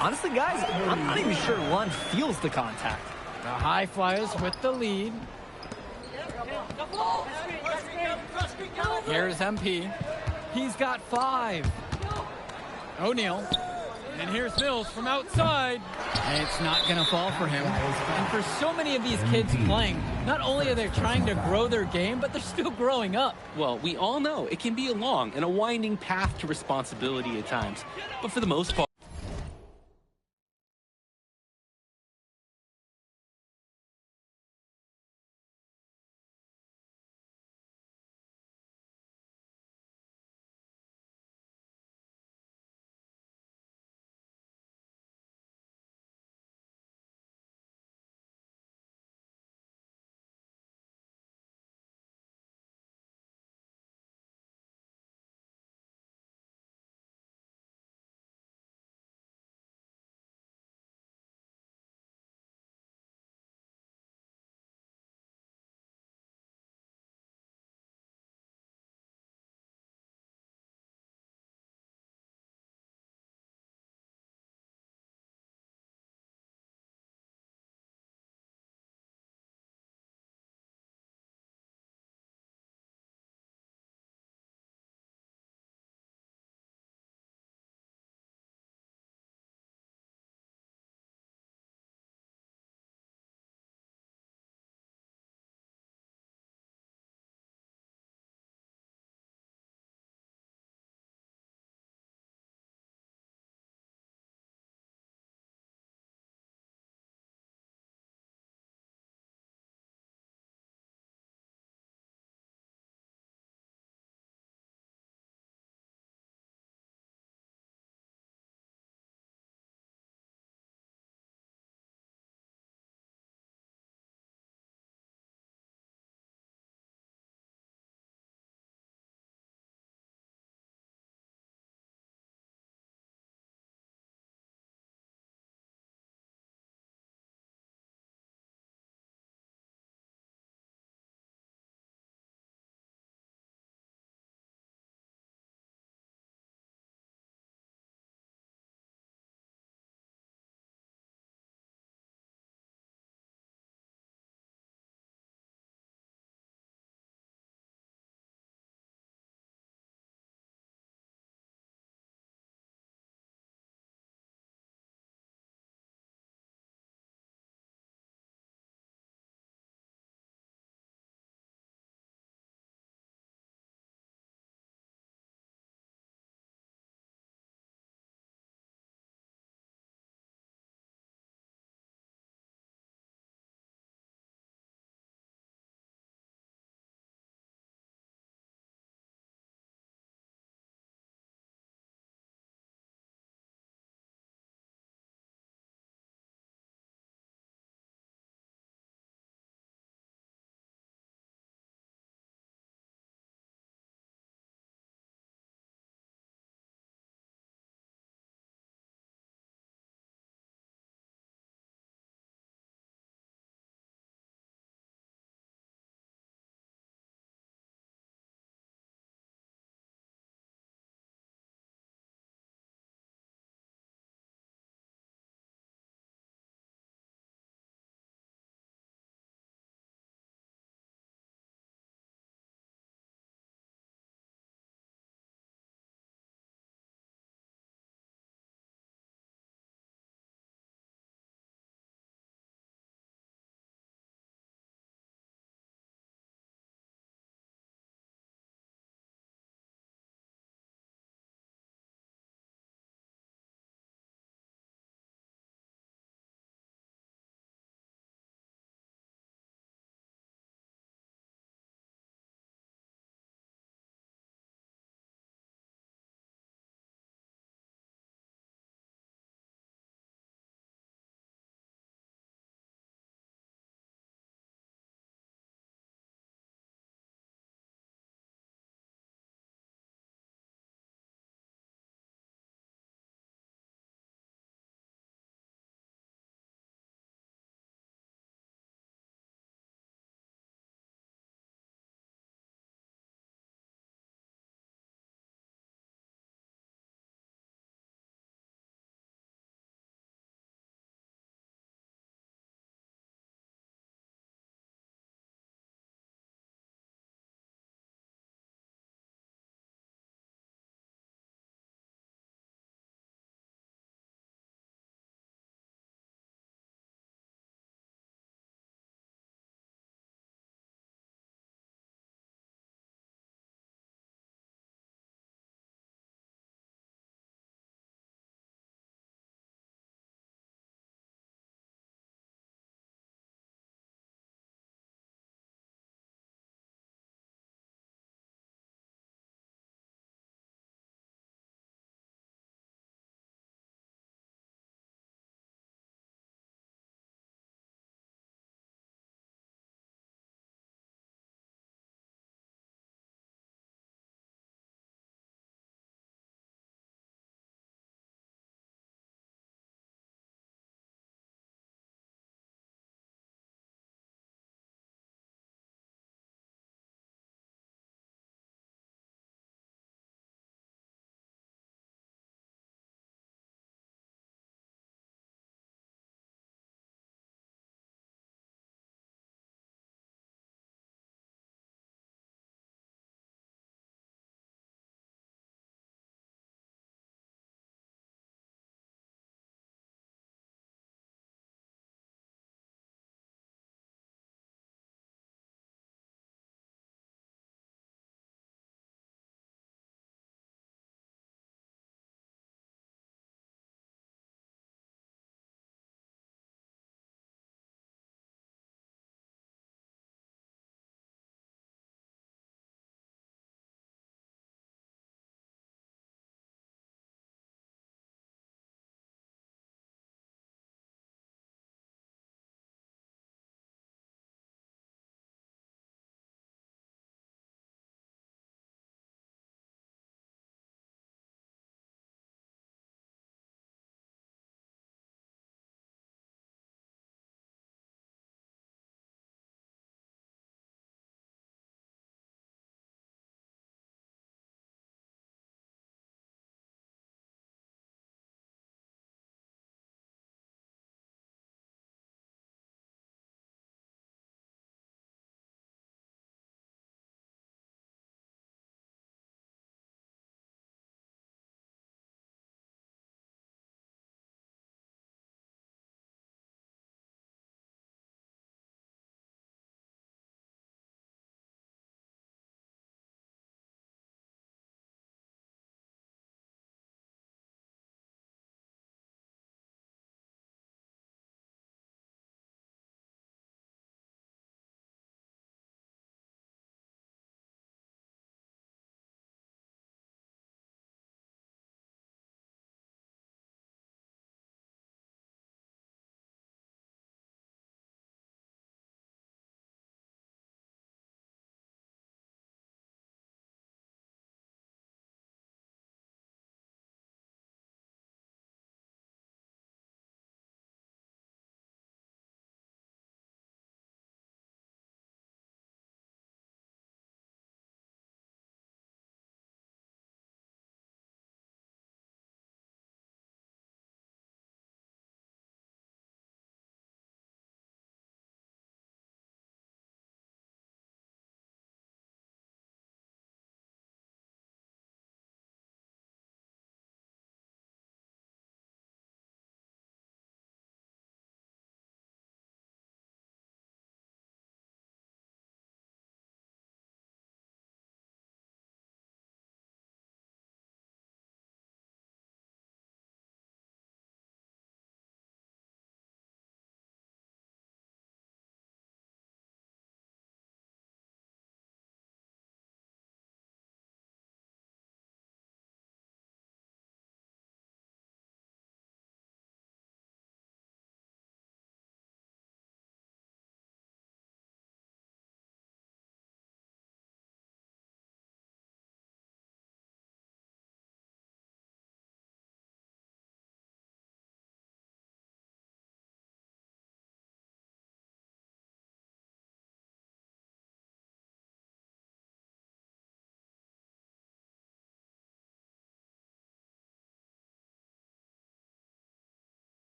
Honestly, guys, I'm not even sure Lund feels the contact. The High Flyers with the lead. Here's MP. He's got 5. O'Neal. And here's Mills from outside. And it's not going to fall for him. And for so many of these kids playing, not only are they trying to grow their game, but they're still growing up. Well, we all know it can be a long and a winding path to responsibility at times. But for the most part,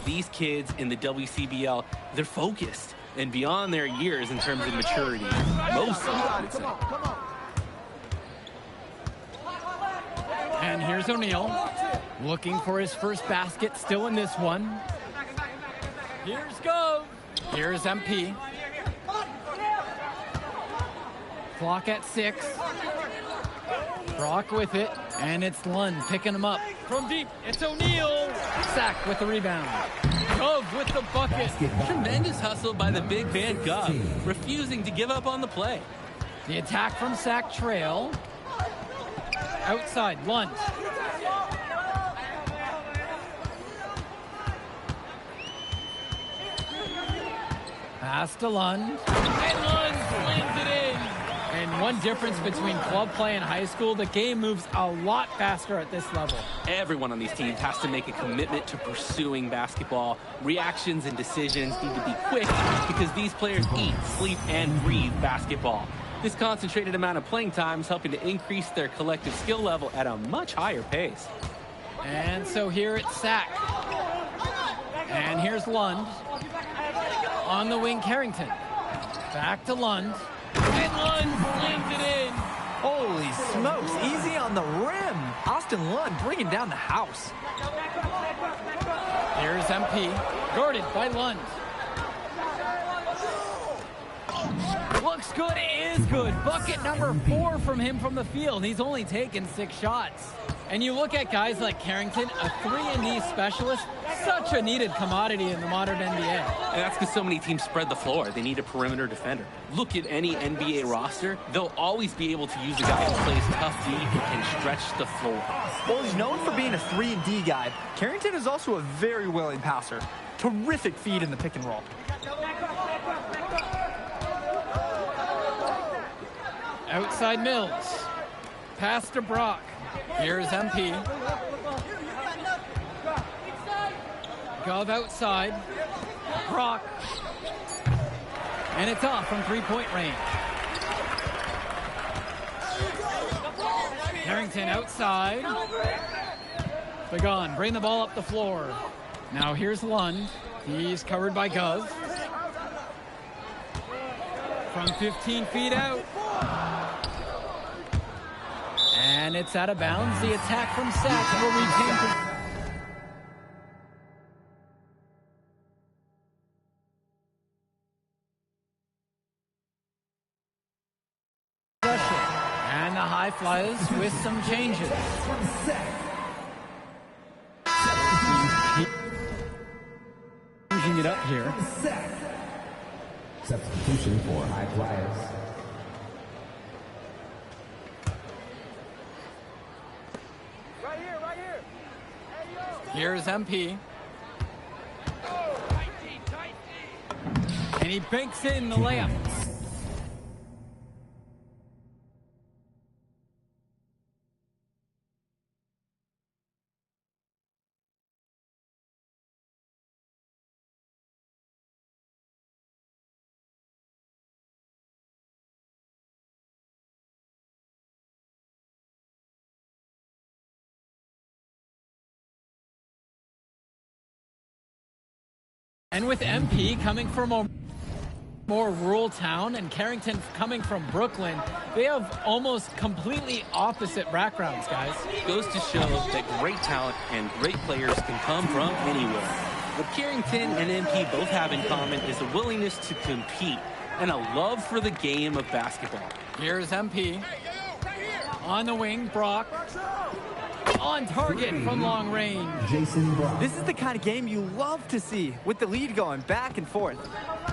These kids in the WCBL, they're focused and beyond their years in terms of maturity. Most of them, I would say. And here's O'Neal, looking for his first basket, still in this one. Here's Gove. Here's MP. Clock at 6. Brock with it, and it's Lund picking him up. From deep, it's O'Neal. Sack with the rebound. Gove with the bucket. Tremendous hustle by the big man Gove, refusing to give up on the play. The attack from Sack Trail. Outside, Lund. Pass to Lund. And Lund slams it in. And one difference between club play and high school, the game moves a lot faster at this level. Everyone on these teams has to make a commitment to pursuing basketball. Reactions and decisions need to be quick because these players eat, sleep, and breathe basketball. This concentrated amount of playing time is helping to increase their collective skill level at a much higher pace. And so here it's Sack. And here's Lund. On the wing, Carrington. Back to Lund. And Lund slams it in. Holy smokes, easy on the rim. Austin Lund bringing down the house. Here's MP, guarded by Lund. Looks good, it is good. Bucket number 4 from him from the field. He's only taken 6 shots. And you look at guys like Carrington, a 3-and-D specialist, such a needed commodity in the modern NBA. And that's because so many teams spread the floor. They need a perimeter defender. Look at any NBA roster. They'll always be able to use a guy who plays tough D and can stretch the floor. Well, he's known for being a 3-and-D guy. Carrington is also a very willing passer. Terrific feed in the pick and roll. Outside Mills. Pass to Brock. Here's MP. Gove outside. Brock. And it's off from 3-point range. Carrington outside. Begon, bring the ball up the floor. Now here's Lund. He's covered by Gove. From 15 feet out. And it's out of bounds. The attack from Sack will retain possession. And the High Flyers with some changes. Changing it up here. Substitution for High Flyers. Here's MP. And he banks in the layup. And with MP coming from a more rural town and Carrington coming from Brooklyn, they have almost completely opposite backgrounds, guys. Goes to show that great talent and great players can come from anywhere. What Carrington and MP both have in common is a willingness to compete and a love for the game of basketball. Here's MP. On the wing, Brock. On target from long range. Jason Brock. This is the kind of game you love to see, with the lead going back and forth.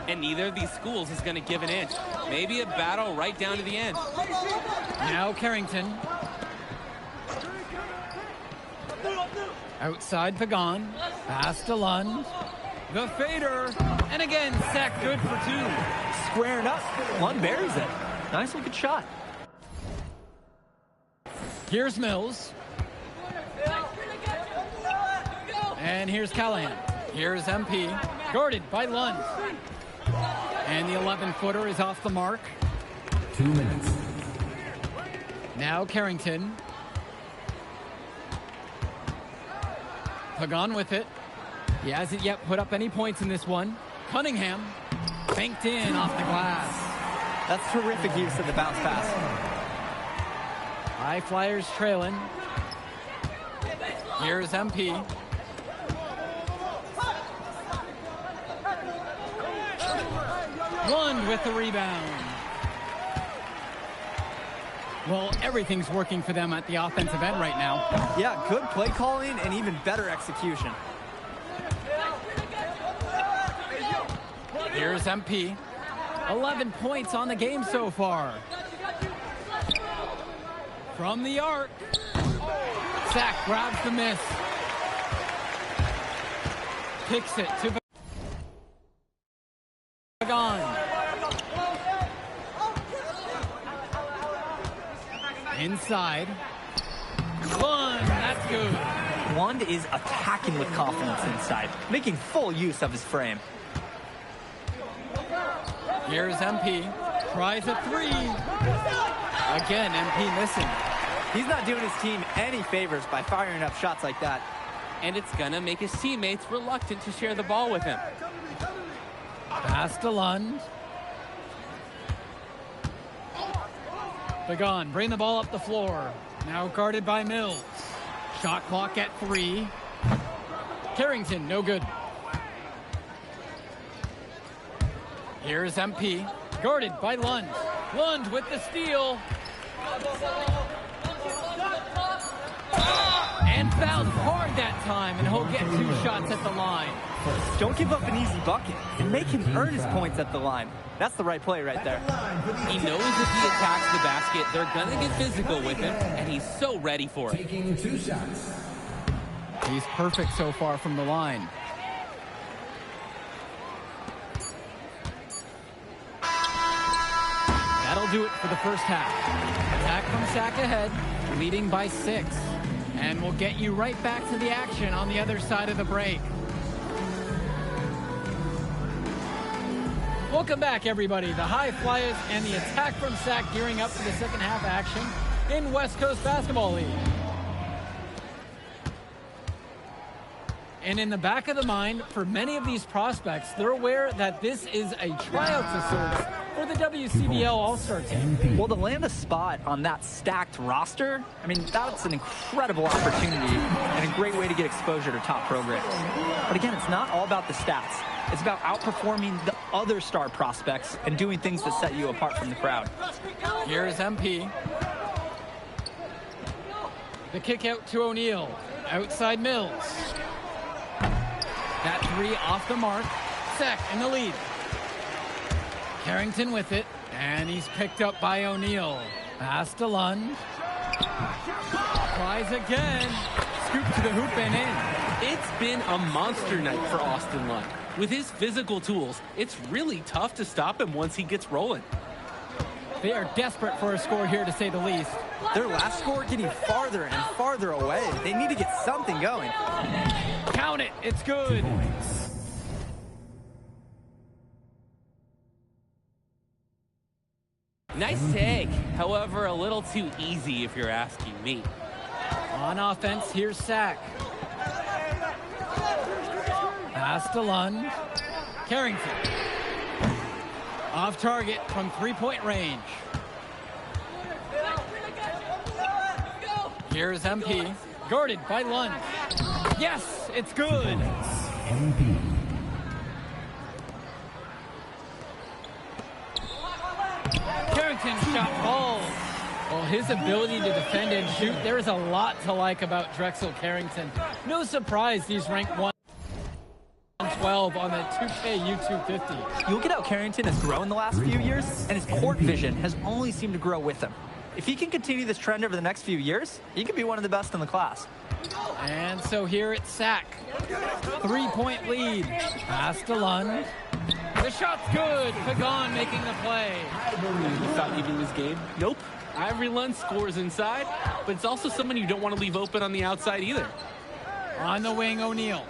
And neither of these schools is going to give an inch. Maybe a battle right down to the end. Now Carrington. Outside Pagan. Pass to Lund. The fader. And again, Sack good for 2. Squaring up. Lund buries it. Nice looking shot. Here's Mills. And here's Callahan. Here's MP. Guarded by Lund. And the 11-footer is off the mark. 2 minutes. Now Carrington. Pagan with it. He hasn't yet put up any points in this one. Cunningham banked in off the glass. That's terrific use of the bounce pass. High Flyers trailing. Here's MP. Lund with the rebound. Well, everything's working for them at the offensive end right now. Yeah, good play calling and even better execution. Here's MP. 11 points on the game so far. From the arc. Sack grabs the miss. Kicks it to Pagan. Inside. Lund, that's good. Lund is attacking with confidence inside, making full use of his frame. Here's MP. Tries a three. Again, MP missing. He's not doing his team any favors by firing up shots like that. And it's gonna make his teammates reluctant to share the ball with him. Pass to Lund. Pagan, bring the ball up the floor. Now guarded by Mills. Shot clock at 3. Carrington, no good. Here's MP. Guarded by Lund. Lund with the steal. And fouled hard that time, and he'll get 2 shots at the line. Don't give up an easy bucket and make him earn his points at the line. That's the right play right there. He knows if he attacks the basket, they're gonna get physical with him, and he's so ready for it. Taking 2 shots. He's perfect so far from the line. That'll do it for the first half. Attack from Sack ahead, leading by 6. And we'll get you right back to the action on the other side of the break. Welcome back, everybody. The High Flyers and the attack from Sack gearing up for the second half action in West Coast Basketball League. And in the back of the mind, for many of these prospects, they're aware that this is a tryout of sorts for the WCBL All-Star team. Well, to land a spot on that stacked roster, I mean, that's an incredible opportunity and a great way to get exposure to top programs. But again, it's not all about the stats. It's about outperforming the other star prospects and doing things that set you apart from the crowd. Here's MP. The kick out to O'Neal. Outside Mills. That 3 off the mark. Sack in the lead. Carrington with it, and he's picked up by O'Neal. Pass to Lund. Tries again. Scoop to the hoop and in. It's been a monster night for Austin Lund. With his physical tools, it's really tough to stop him once he gets rolling. They are desperate for a score here, to say the least. Their last score getting farther and farther away. They need to get something going. Count it. It's good. Nice take. However, a little too easy if you're asking me. On offense, here's Sack. Pass to Lund. Carrington. Off target from 3-point range. Here's MP. Guarded by Lund. Yes, it's good. MP. Carrington shot falls. Well, his ability to defend and shoot, there is a lot to like about Drexel Carrington. No surprise he's ranked 112 on the 2K YouTube 50. You look at how Carrington has grown the last few years, and his court vision has only seemed to grow with him. If he can continue this trend over the next few years, he could be one of the best in the class. And so here it's Sack. 3-point lead. Pass to Lund. The shot's good. Pagan making the play. You thought you knew his game? Nope. Ivory Lund scores inside, but it's also someone you don't want to leave open on the outside either. On the wing, O'Neal.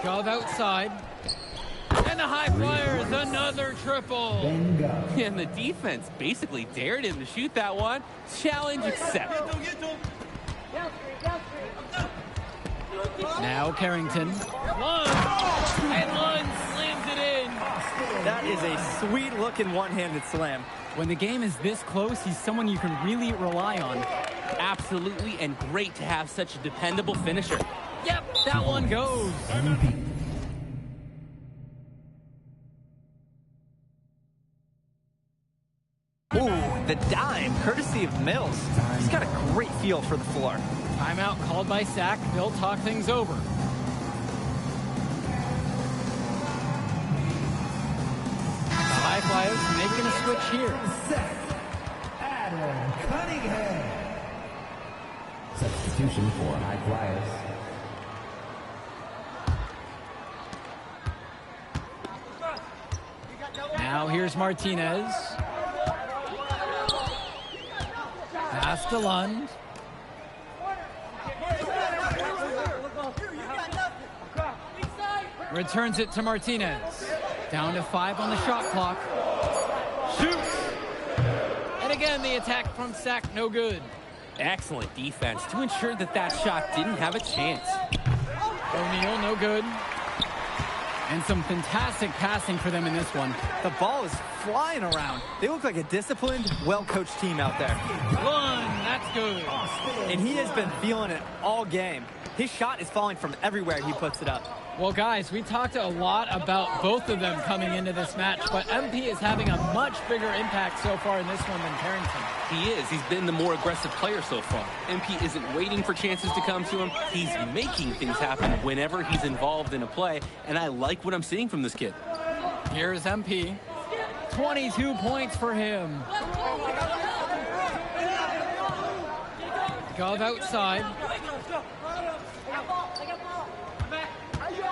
Gov outside. And the High Flyers, another triple. And the defense basically dared him to shoot that one. Challenge accepted. Now Carrington. Lund! And Lund slams it in. That is a sweet-looking one-handed slam. When the game is this close, he's someone you can really rely on. Absolutely, and great to have such a dependable finisher. Yep, that one goes. Ooh, the dime, courtesy of Mills. He's got a great feel for the floor. Timeout called by Sack. They'll talk things over. The High Flyers making a switch here. Adam Cunningham. Substitution for High Flyers. Now here's Martinez. Pass to Lund. Returns it to Martinez. Down to 5 on the shot clock. Shoots! And again, the attack from Sack, no good. Excellent defense to ensure that that shot didn't have a chance. O'Neal, no good. And some fantastic passing for them in this one. The ball is flying around. They look like a disciplined, well-coached team out there. Lund, that's good. And he has been feeling it all game. His shot is falling from everywhere he puts it up. Well, guys, we talked a lot about both of them coming into this match, but MP is having a much bigger impact so far in this one than Carrington. He is. He's been the more aggressive player so far. MP isn't waiting for chances to come to him. He's making things happen whenever he's involved in a play, and I like what I'm seeing from this kid. Here's MP. 22 points for him. Gov outside.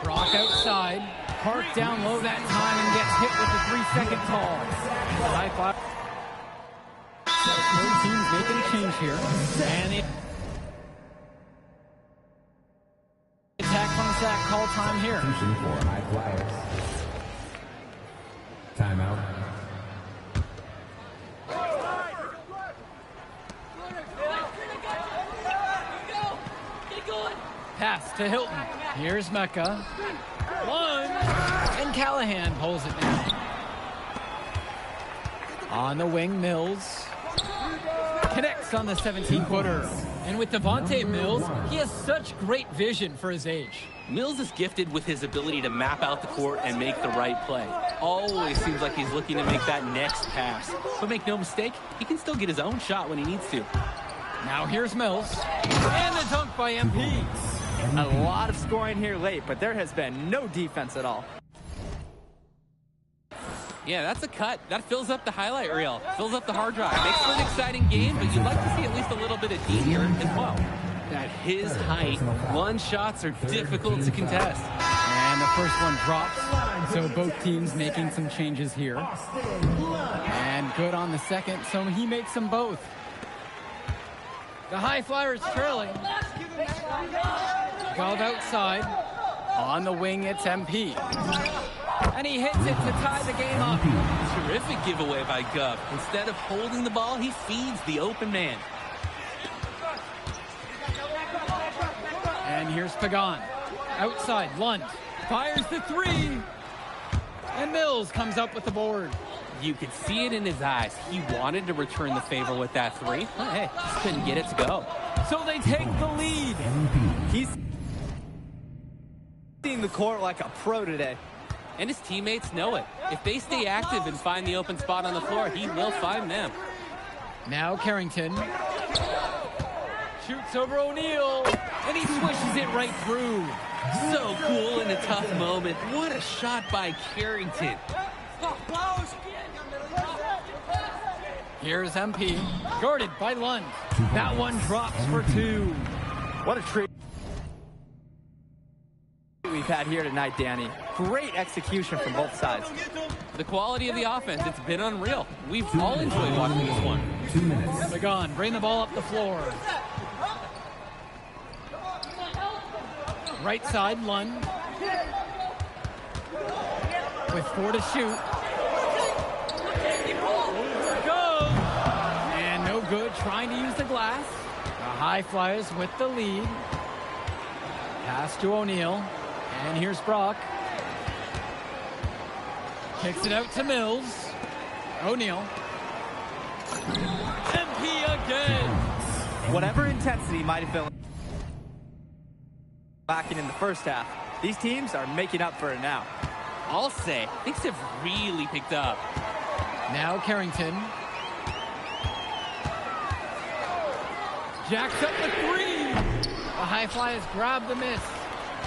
Brock outside. Park down low that time and gets hit with the 3-second call. High five. Both teams making a change here. And the attack from Sack, call time here. Substitution for High Flyers. Timeout. Pass to Hilton. Here's Mecca. Lund. And Callahan pulls it down. On the wing, Mills. Connects on the 17-footer. And with Devontae Mills, he has such great vision for his age. Mills is gifted with his ability to map out the court and make the right play. Always seems like he's looking to make that next pass. But make no mistake, he can still get his own shot when he needs to. Now here's Mills. And the dunk by MP. A lot of scoring here late, but there has been no defense at all. Yeah, that's a cut. That fills up the highlight reel, fills up the hard drive. Makes for an exciting game, but you'd like to see at least a little bit of D here as well. At his height, Lund shots are difficult to contest. And the first one drops, so both teams making some changes here. And good on the second, so he makes them both. The High Flyers trailing. Gov outside. On the wing, it's MP. And he hits it to tie the game up. Terrific giveaway by Gov. Instead of holding the ball, he feeds the open man. And here's Pagan. Outside, Lund. Fires the 3. And Mills comes up with the board. You could see it in his eyes. He wanted to return the favor with that 3. But hey, just couldn't get it to go. So they take the lead. He's seeing the court like a pro today. And his teammates know it. If they stay active and find the open spot on the floor, he will find them. Now Carrington. Shoots over O'Neal. And he swishes it right through. So cool in a tough moment. What a shot by Carrington. Here's MP. Guarded by Lund. That one drops for 2. What a treat we've had here tonight, Danny. Great execution from both sides. The quality of the offense, it's been unreal. We've all enjoyed watching this one. 2 minutes. Pagan, bring the ball up the floor. Right side, Lund. With 4 to shoot. Go! And no good, trying to use the glass. The High Flyers with the lead. Pass to O'Neal. And here's Brock. Kicks it out to Mills. O'Neal. MP again. Whatever intensity might have been lacking in the first half, these teams are making up for it now. I'll say, things have really picked up. Now Carrington. Jacks up the three. The high flyers grab the miss.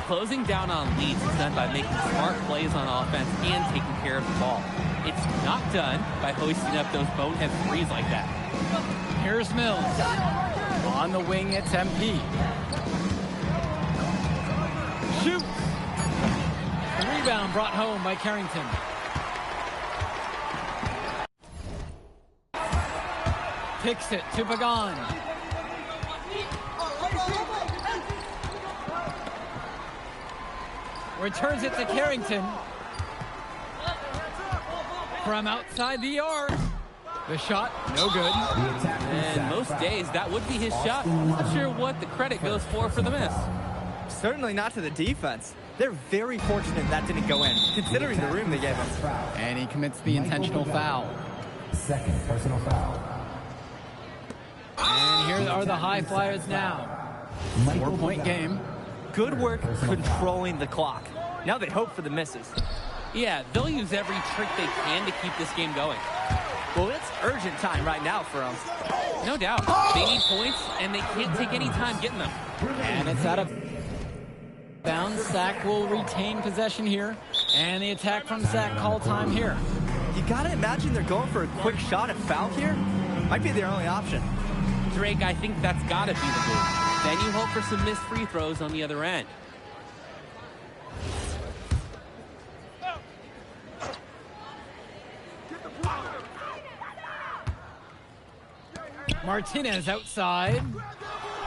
Closing down on leads is done by making smart plays on offense and taking care of the ball. It's not done by hoisting up those bonehead threes like that. Here's Mills. On the wing, it's MP. Shoot! The rebound brought home by Carrington. Kicks it to Pagan. Returns it to Carrington. From outside the arc. The shot, no good. And most days, that would be his shot. Not sure what the credit goes for the miss. Certainly not to the defense. They're very fortunate that didn't go in, considering the room they gave him. And he commits the intentional foul. Second personal foul. And here are the high flyers now. 4-point game. Good work controlling the clock. Now they hope for the misses. Yeah, they'll use every trick they can to keep this game going. Well, it's urgent time right now for them. No doubt. They need points, and they can't take any time getting them. And it's out of bounds. Sack will retain possession here. And the attack from Sack call time here. You gotta imagine they're going for a quick shot at foul here. Might be their only option. Drake, I think that's gotta be the move. Then you hope for some missed free throws on the other end. Martinez outside.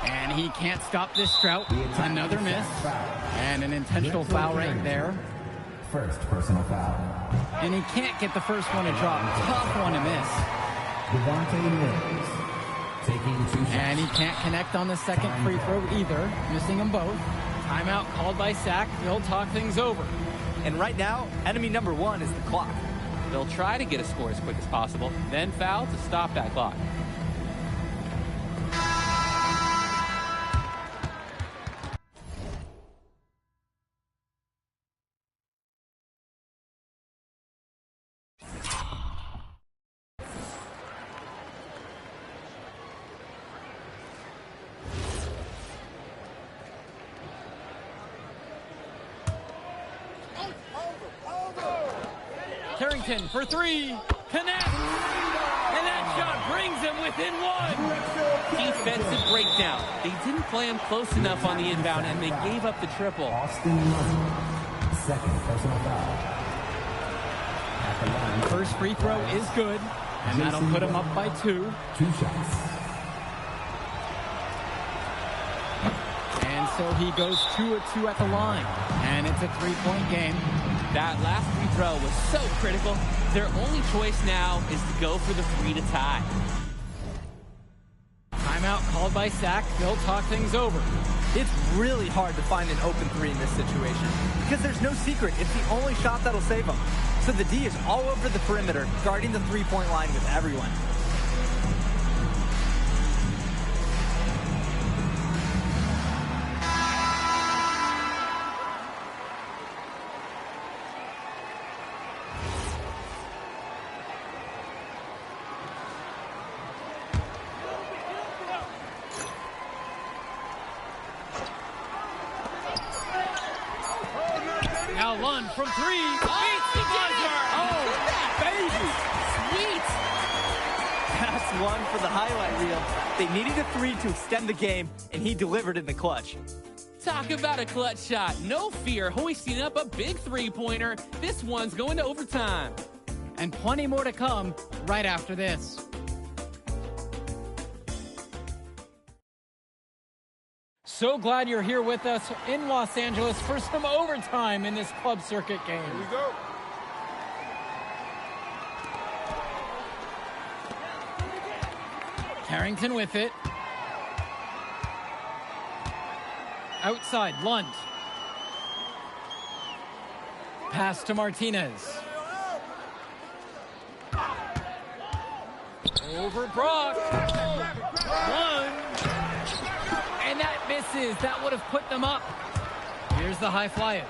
And he can't stop this drought. Another miss. And an intentional foul right there. First personal foul. And he can't get the first one to drop. Tough one to miss. Devontae Mills. Taking 2 shots. And he can't connect on the second free throw either. Missing them both. Timeout called by Sack. They'll talk things over. And right now, enemy number one is the clock. They'll try to get a score as quick as possible, then foul to stop that clock. Carrington for three. Connects. And that shot brings him within one. Defensive breakdown. They didn't play him close enough on the inbound, and they gave up the triple. Austin Martin. Second personal foul. At the line. First free throw is good. And that'll put him up by 2. 2 shots. And so he goes 2 of 2 at the line. And it's a 3-point game. That last free throw was so critical. Their only choice now is to go for the 3 to tie. Timeout called by Sack. They'll talk things over. It's really hard to find an open 3 in this situation because there's no secret. It's the only shot that'll save them. So the D is all over the perimeter, guarding the 3-point line with everyone. Now Lund from 3. Beats the buzzer. Oh, baby. Sweet. That's one for the highlight reel. They needed a 3 to extend the game, and he delivered in the clutch. Talk about a clutch shot. No fear, hoisting up a big 3-pointer. This one's going to overtime. And plenty more to come right after this. So glad you're here with us in Los Angeles for some overtime in this club circuit game. Here we go. Carrington with it. Outside, Lund. Pass to Martinez. Over Brock. Lund. And that misses. That would have put them up. Here's the high flyers.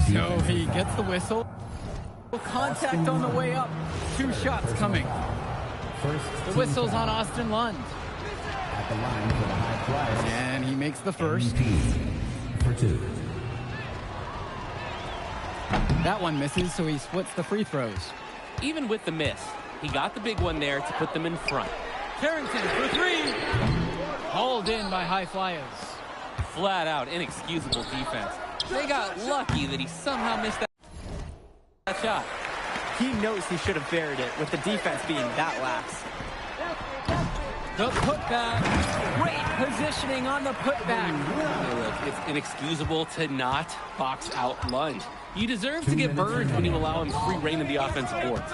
So he gets the whistle. Contact on the way up. 2 shots coming. The whistle's on Austin Lund. At the line for the high flyers. And he makes the first. For 2. That one misses, so he splits the free throws. Even with the miss, he got the big one there to put them in front. Carrington for 3. Hauled in by high flyers. Flat out inexcusable defense. They got lucky that he somehow missed that shot. He knows he should have buried it with the defense being that lax. The putback. Great positioning on the putback. Hey, look, it's inexcusable to not box out Lund. You deserve to get burned when you allow him free reign of the offensive boards.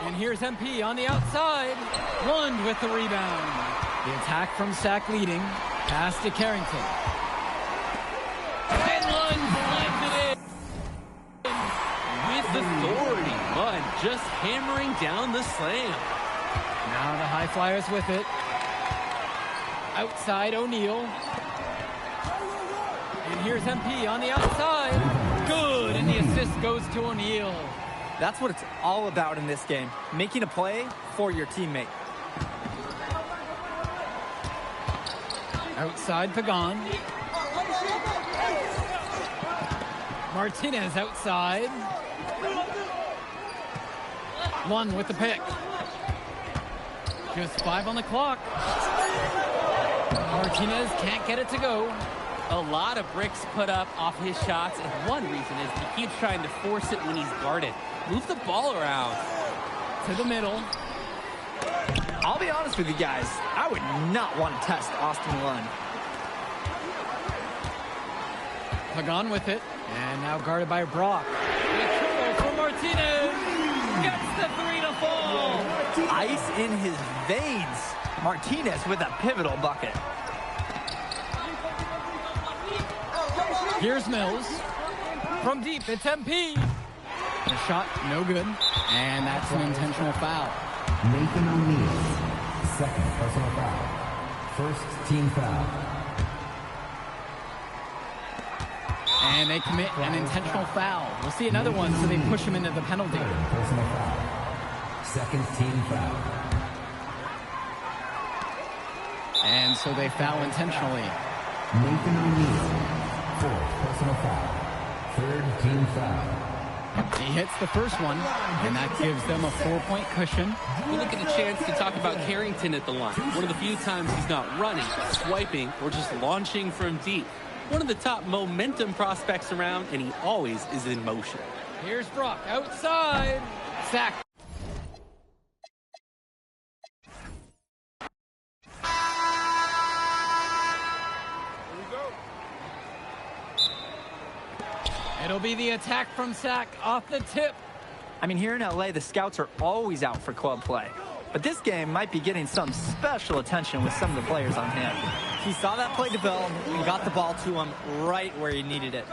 And here's MP on the outside. Lund with the rebound. The attack from Sack leading. Pass to Carrington. And Lund slams it in. With authority, Lund just hammering down the slam. Now the high flyers with it. Outside O'Neal. And here's MP on the outside. Good, and the assist goes to O'Neal. That's what it's all about in this game. Making a play for your teammate. Outside Pagan. Martinez outside. Lund with the pick. Just 5 on the clock. Martinez can't get it to go. A lot of bricks put up off his shots, and one reason is he keeps trying to force it when he's guarded. Move the ball around. To the middle. I'll be honest with you guys. I would not want to test Austin Lund. Pagan with it. And now guarded by Brock. The triple for Martinez. Gets the 3 to fall. Ice in his veins. Martinez with a pivotal bucket. Here's Mills. From deep, it's MP. The shot, no good. And that's an intentional foul. Nathan O'Neal, second personal foul. First team foul. And they commit an intentional foul. We'll see another one, so they push him into the penalty. Personal foul. Second team foul. And so they foul intentionally. Nathan O'Neal. Fourth personal foul. Third team foul. He hits the first one, and that gives them a 4-point cushion. We look at a chance to talk about Carrington at the line. One of the few times he's not running, swiping, or just launching from deep. One of the top momentum prospects around, and he always is in motion. Here's Brock outside. Sack. It'll be the attack from Sack off the tip. I mean, here in LA, the scouts are always out for club play. But this game might be getting some special attention with some of the players on hand. He saw that play develop and got the ball to him right where he needed it.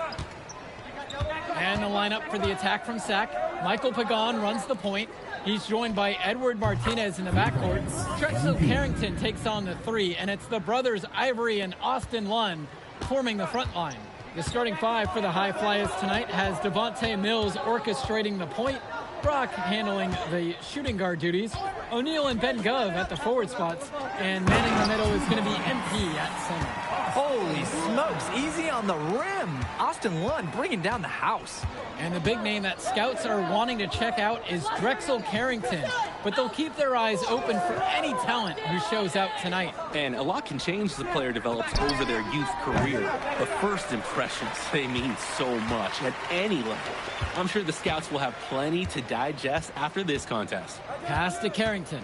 And the lineup for the attack from Sack. Michael Pagan runs the point. He's joined by Edward Martinez in the backcourt. Drexel Carrington takes on the 3, and it's the brothers Ivory and Austin Lund forming the front line. The starting 5 for the High Flyers tonight has Devontae Mills orchestrating the point, Brock handling the shooting guard duties, O'Neal and Ben Gov at the forward spots, and manning the middle is going to be MP at center. Holy smokes, easy on the rim. Austin Lund bringing down the house. And the big name that scouts are wanting to check out is Drexel Carrington, but they'll keep their eyes open for any talent who shows out tonight. And a lot can change as the player develops over their youth career. But first impressions, they mean so much at any level. I'm sure the scouts will have plenty to digest after this contest. Pass to Carrington.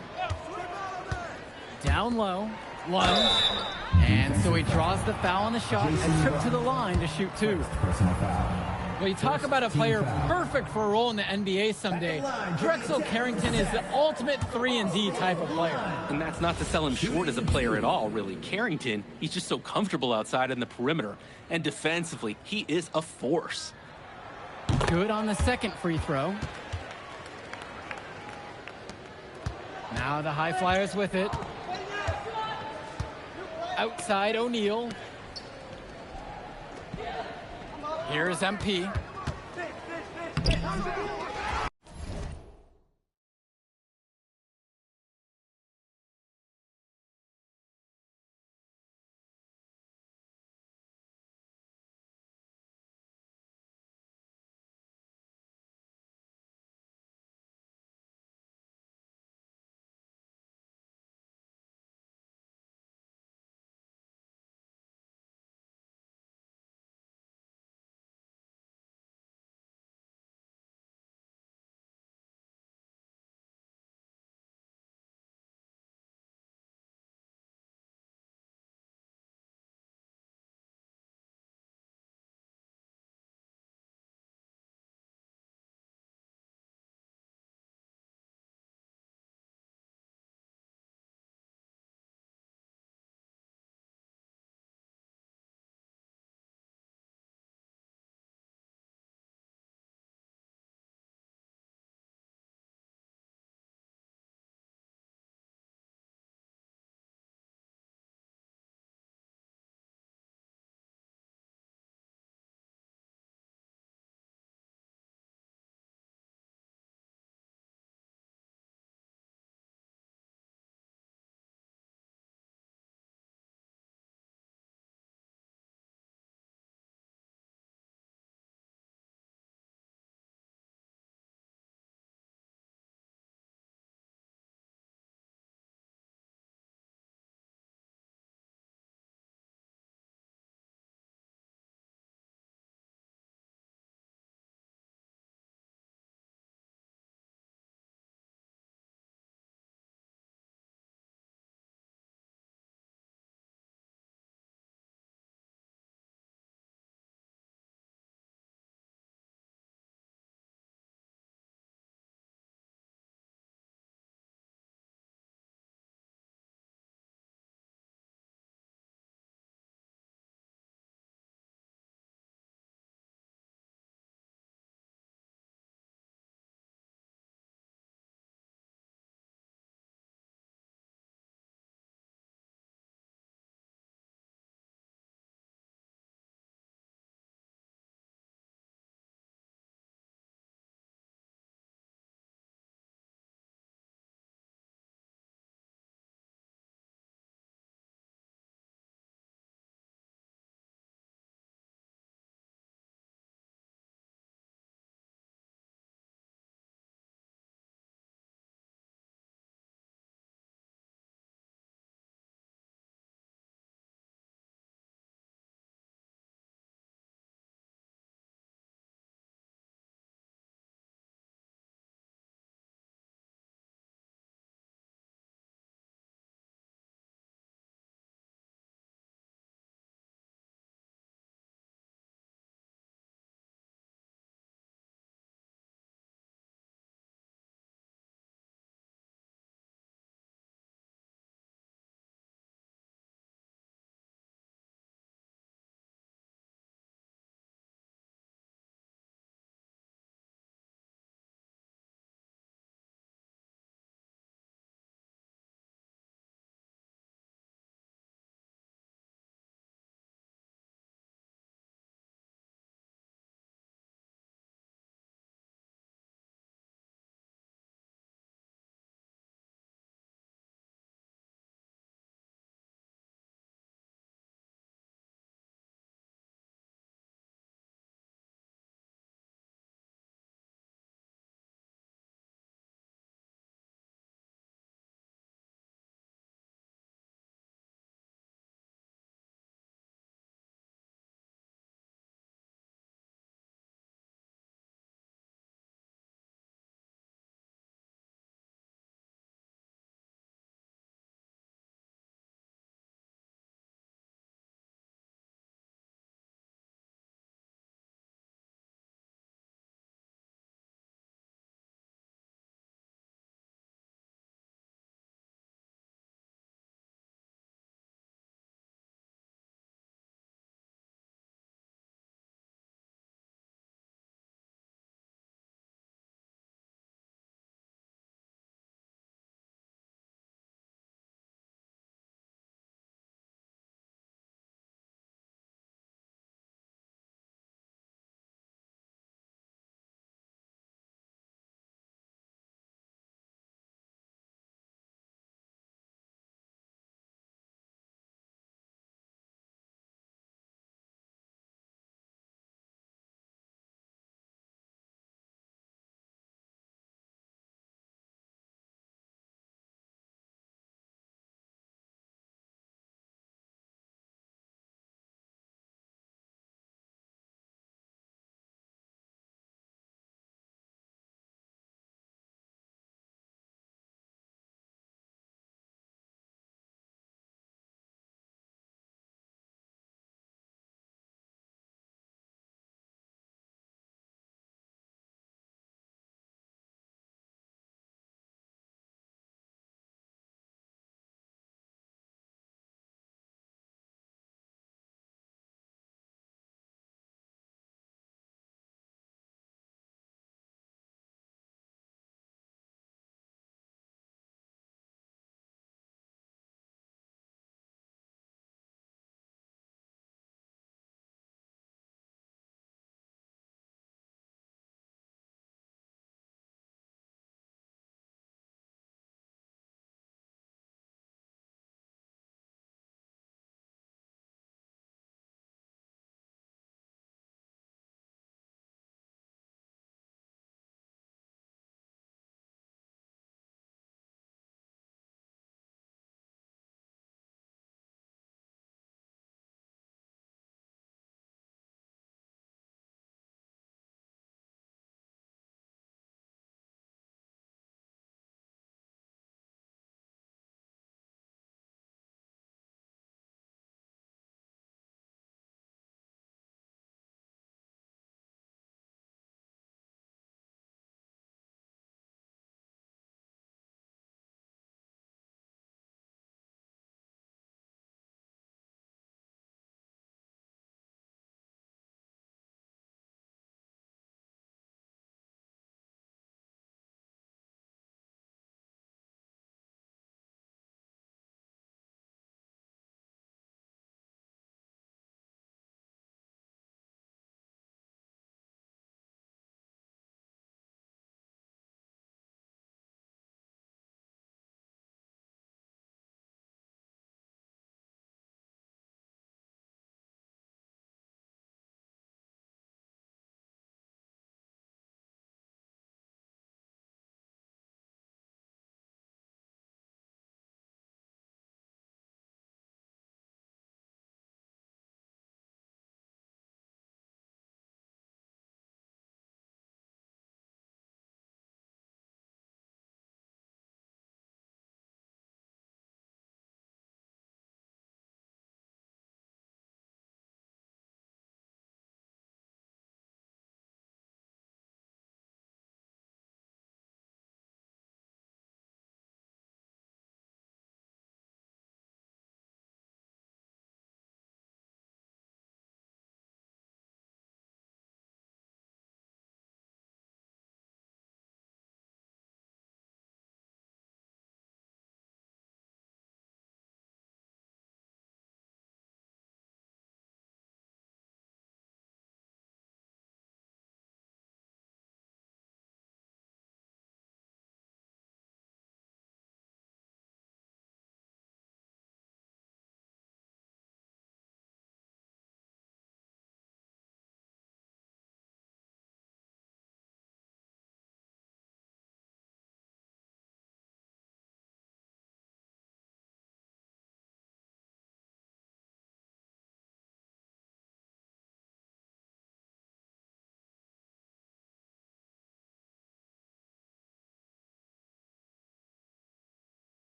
Down low, Lund. And so he draws the foul on the shot and trip to the line to shoot 2. Personal foul. Well, you talk about a player perfect for a role in the NBA someday. Drexel Carrington is the ultimate 3-and-D type of player. And that's not to sell him short as a player at all, really. Carrington, he's just so comfortable outside in the perimeter. And defensively, he is a force. Good on the second free throw. Now the High Flyers with it. Outside O'Neal. Here's MP.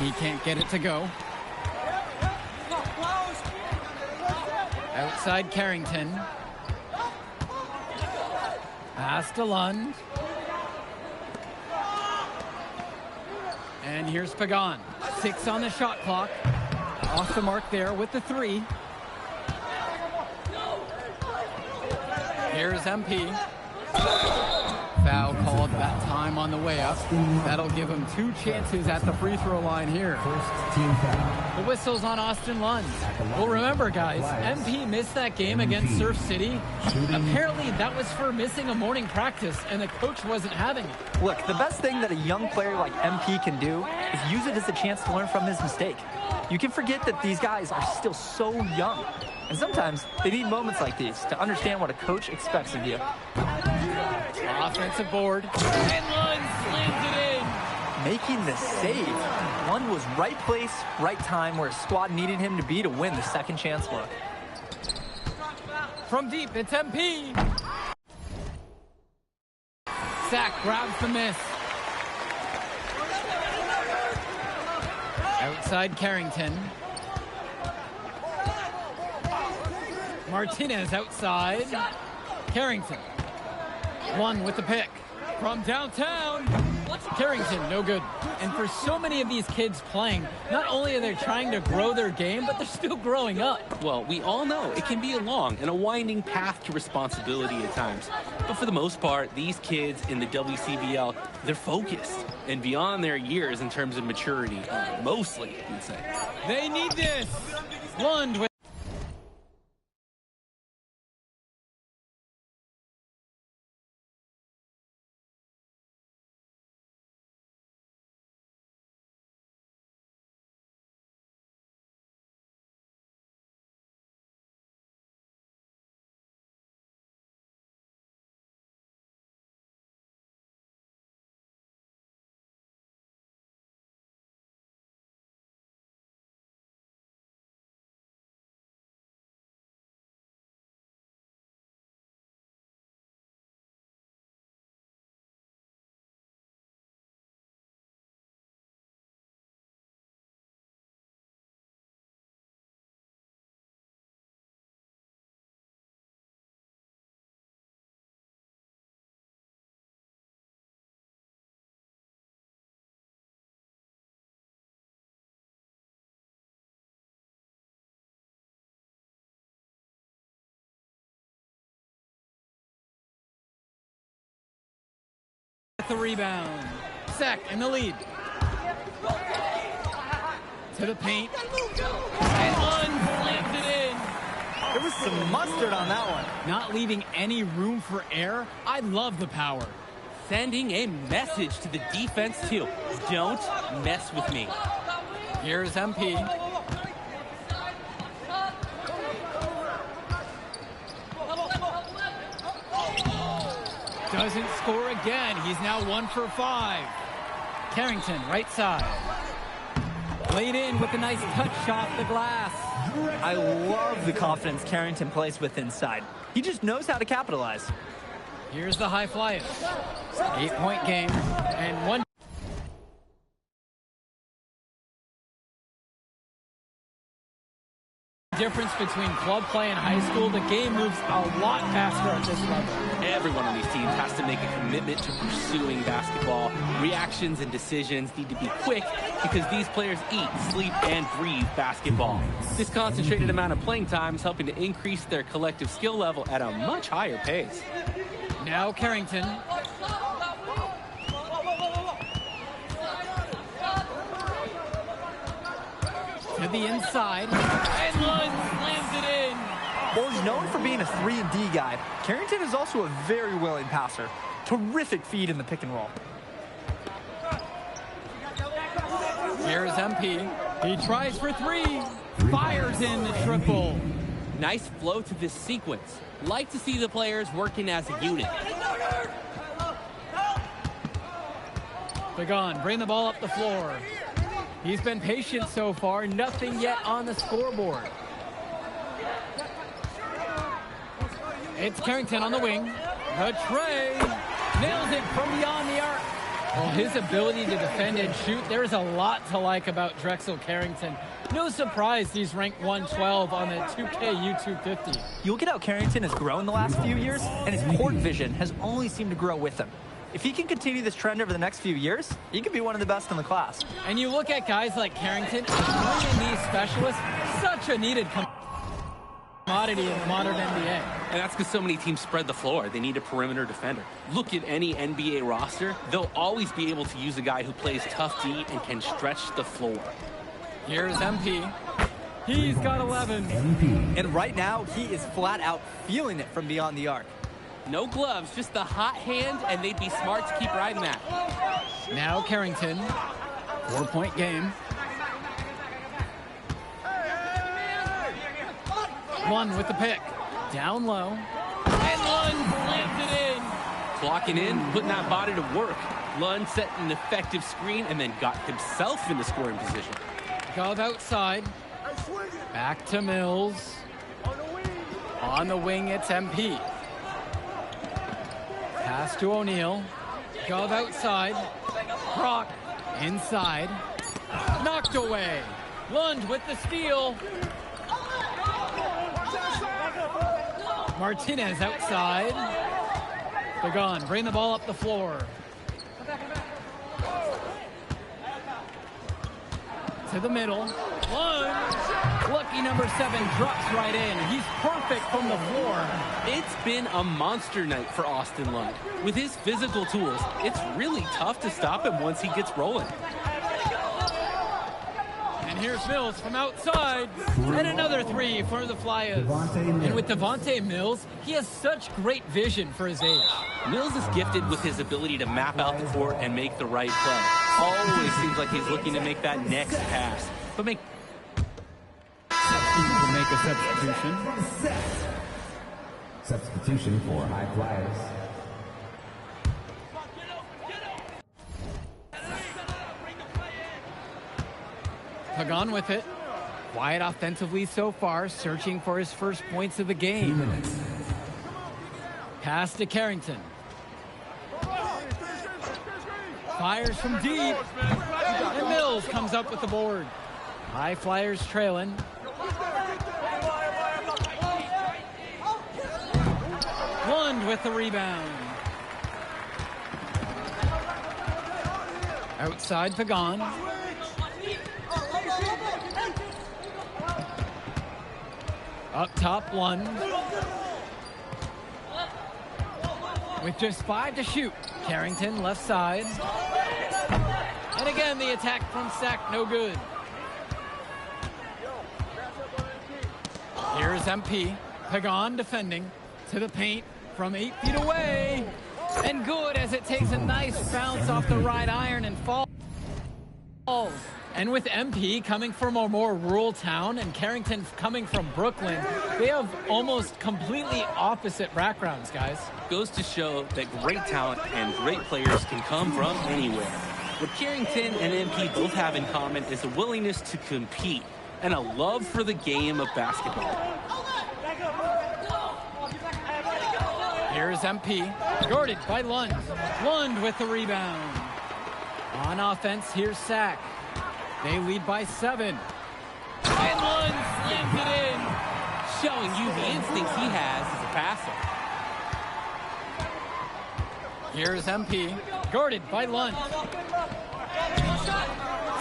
He can't get it to go. Outside Carrington. Pass to Lund. And here's Pagan. 6 on the shot clock. Off the mark there with the 3. Here's MP. Foul called that time on the way up. That'll give him 2 chances at the free throw line here. First team foul. The whistle's on Austin Lund. Well, remember, guys, MP missed that game against Surf City. Apparently, that was for missing a morning practice, and the coach wasn't having it. Look, the best thing that a young player like MP can do is use it as a chance to learn from his mistake. You can forget that these guys are still so young. And sometimes they need moments like these to understand what a coach expects of you. Offensive board. And Lund slams it in. Making the save. Lund was right place, right time where his squad needed him to be to win the second chance look. From deep, it's MP. Sack grabs the miss. Outside Carrington. Martinez outside. Carrington. 1 with the pick. From downtown. Carrington, no good. And for so many of these kids playing, not only are they trying to grow their game, but they're still growing up. Well, we all know it can be a long and a winding path to responsibility at times. But for the most part, these kids in the WCBL, they're focused and beyond their years in terms of maturity. Mostly, you'd say. They need this. Lund with the rebound. Sack in the lead. To the paint. And Lund slams it in. There was some mustard on that one. Not leaving any room for error. I love the power. Sending a message to the defense, too. Don't mess with me. Here's MP. Doesn't score again. He's now 1 for 5. Carrington, right side. Laid in with a nice touch off the glass. I love the confidence Carrington plays with inside. He just knows how to capitalize. Here's the high flyers. 8-point game and 1. Difference between club play and high school, the game moves a lot faster at this level. Everyone on these teams has to make a commitment to pursuing basketball. Reactions and decisions need to be quick because these players eat, sleep, and breathe basketball. This concentrated amount of playing time is helping to increase their collective skill level at a much higher pace. Now Carrington. To the inside, and Lund slams it in. Well, he's known for being a 3-and-D guy. Carrington is also a very willing passer. Terrific feed in the pick and roll. Here's MP. He tries for 3. Fires in the triple. Nice flow to this sequence. Like to see the players working as a unit. Pagan, bring the ball up the floor. He's been patient so far, nothing yet on the scoreboard. It's Carrington on the wing. The tray nails it from beyond the arc. Well, his ability to defend and shoot, there's a lot to like about Drexel Carrington. No surprise he's ranked 112 on the 2K U250. You look at how Carrington has grown the last few years, and his court vision has only seemed to grow with him. If he can continue this trend over the next few years, he could be one of the best in the class. And you look at guys like Carrington, bringing these specialists, such a needed commodity in the modern NBA. And that's because so many teams spread the floor. They need a perimeter defender. Look at any NBA roster. They'll always be able to use a guy who plays tough D and can stretch the floor. Here's MP. He's got 11. And right now, he is flat out feeling it from beyond the arc. No gloves, just the hot hand, and they'd be smart to keep riding that. Now Carrington, 4-point game. Lund with the pick. Down low. And Lund slams it in. Clocking in, putting that body to work. Lund set an effective screen and then got himself into scoring position. Gov outside. Back to Mills. On the wing, it's MP. Pass to O'Neal. Gov outside. Brock inside. Knocked away. Lund with the steal. Martinez outside. Pagan, bring the ball up the floor. To the middle. Lund. Lucky number 7 drops right in. He's perfect from the floor. It's been a monster night for Austin Lund. With his physical tools, it's really tough to stop him once he gets rolling. And here's Mills from outside. And another 3 for the Flyers. And with Devontae Mills, he has such great vision for his age. Mills is gifted with his ability to map out the court and make the right play. Always seems like he's looking to make that next pass. But make a substitution. Substitution for High Flyers. Pagan with it. Quiet offensively so far, searching for his first points of the game. Pass to Carrington. Fires from deep. And Mills comes up with the board. High Flyers trailing. Lund with the rebound. Outside Pagan. Up top, Lund. With just 5 to shoot. Carrington left side. And again, the attack from Sack, no good. Here's MP. Pagan defending. To the paint from 8 feet away. And good as it takes a nice bounce off the right iron and falls. And with MP coming from a more rural town and Carrington coming from Brooklyn, they have almost completely opposite backgrounds, guys. Goes to show that great talent and great players can come from anywhere. What Carrington and MP both have in common is a willingness to compete and a love for the game of basketball. Here's MP, guarded by Lund. Lund with the rebound. On offense, here's Sack. They lead by 7. And Lund slams it in. Showing you the instinct he has as a passer. Here's MP, guarded by Lund.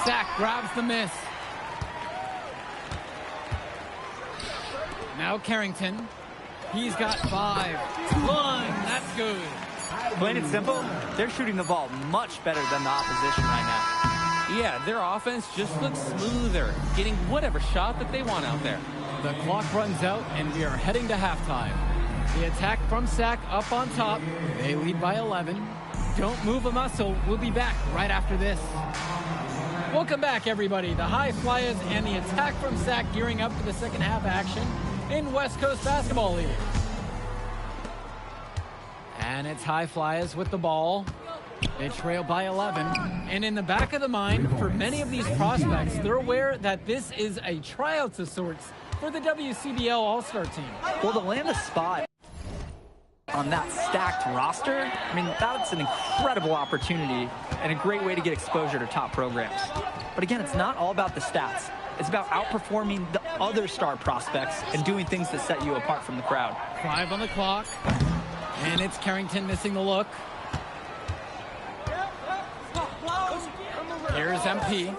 Sack grabs the miss. Now Carrington. He's got 5. Lund, that's good. Plain and simple, they're shooting the ball much better than the opposition right now. Yeah, their offense just looks smoother, getting whatever shot that they want out there. The clock runs out, and we are heading to halftime. The attack from Sack up on top. They lead by 11. Don't move a muscle. We'll be back right after this. Welcome back, everybody. The High Flyers and the attack from Sack gearing up for the second half action in West Coast Basketball League. And it's High Flyers with the ball. They trail by 11. And in the back of the mind, for many of these prospects, they're aware that this is a tryout of sorts for the WCBL All-Star team. Well, to land a spot on that stacked roster, I mean, that's an incredible opportunity and a great way to get exposure to top programs. But again, it's not all about the stats. It's about outperforming the other star prospects and doing things that set you apart from the crowd. 5 on the clock, and it's Carrington missing the look. Here's MP.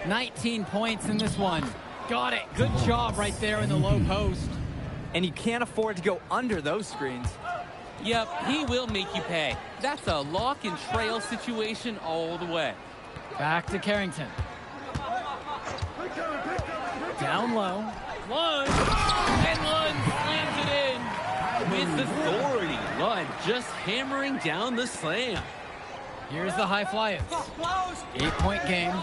19 points in this one. Got it. Good job right there in the low post. And you can't afford to go under those screens. Yep, he will make you pay. That's a lock and trail situation all the way. Back to Carrington. Down low. Lund. And Lund slams it in. With authority, Lund just hammering down the slam. Here's the High Flyers. 8-point game.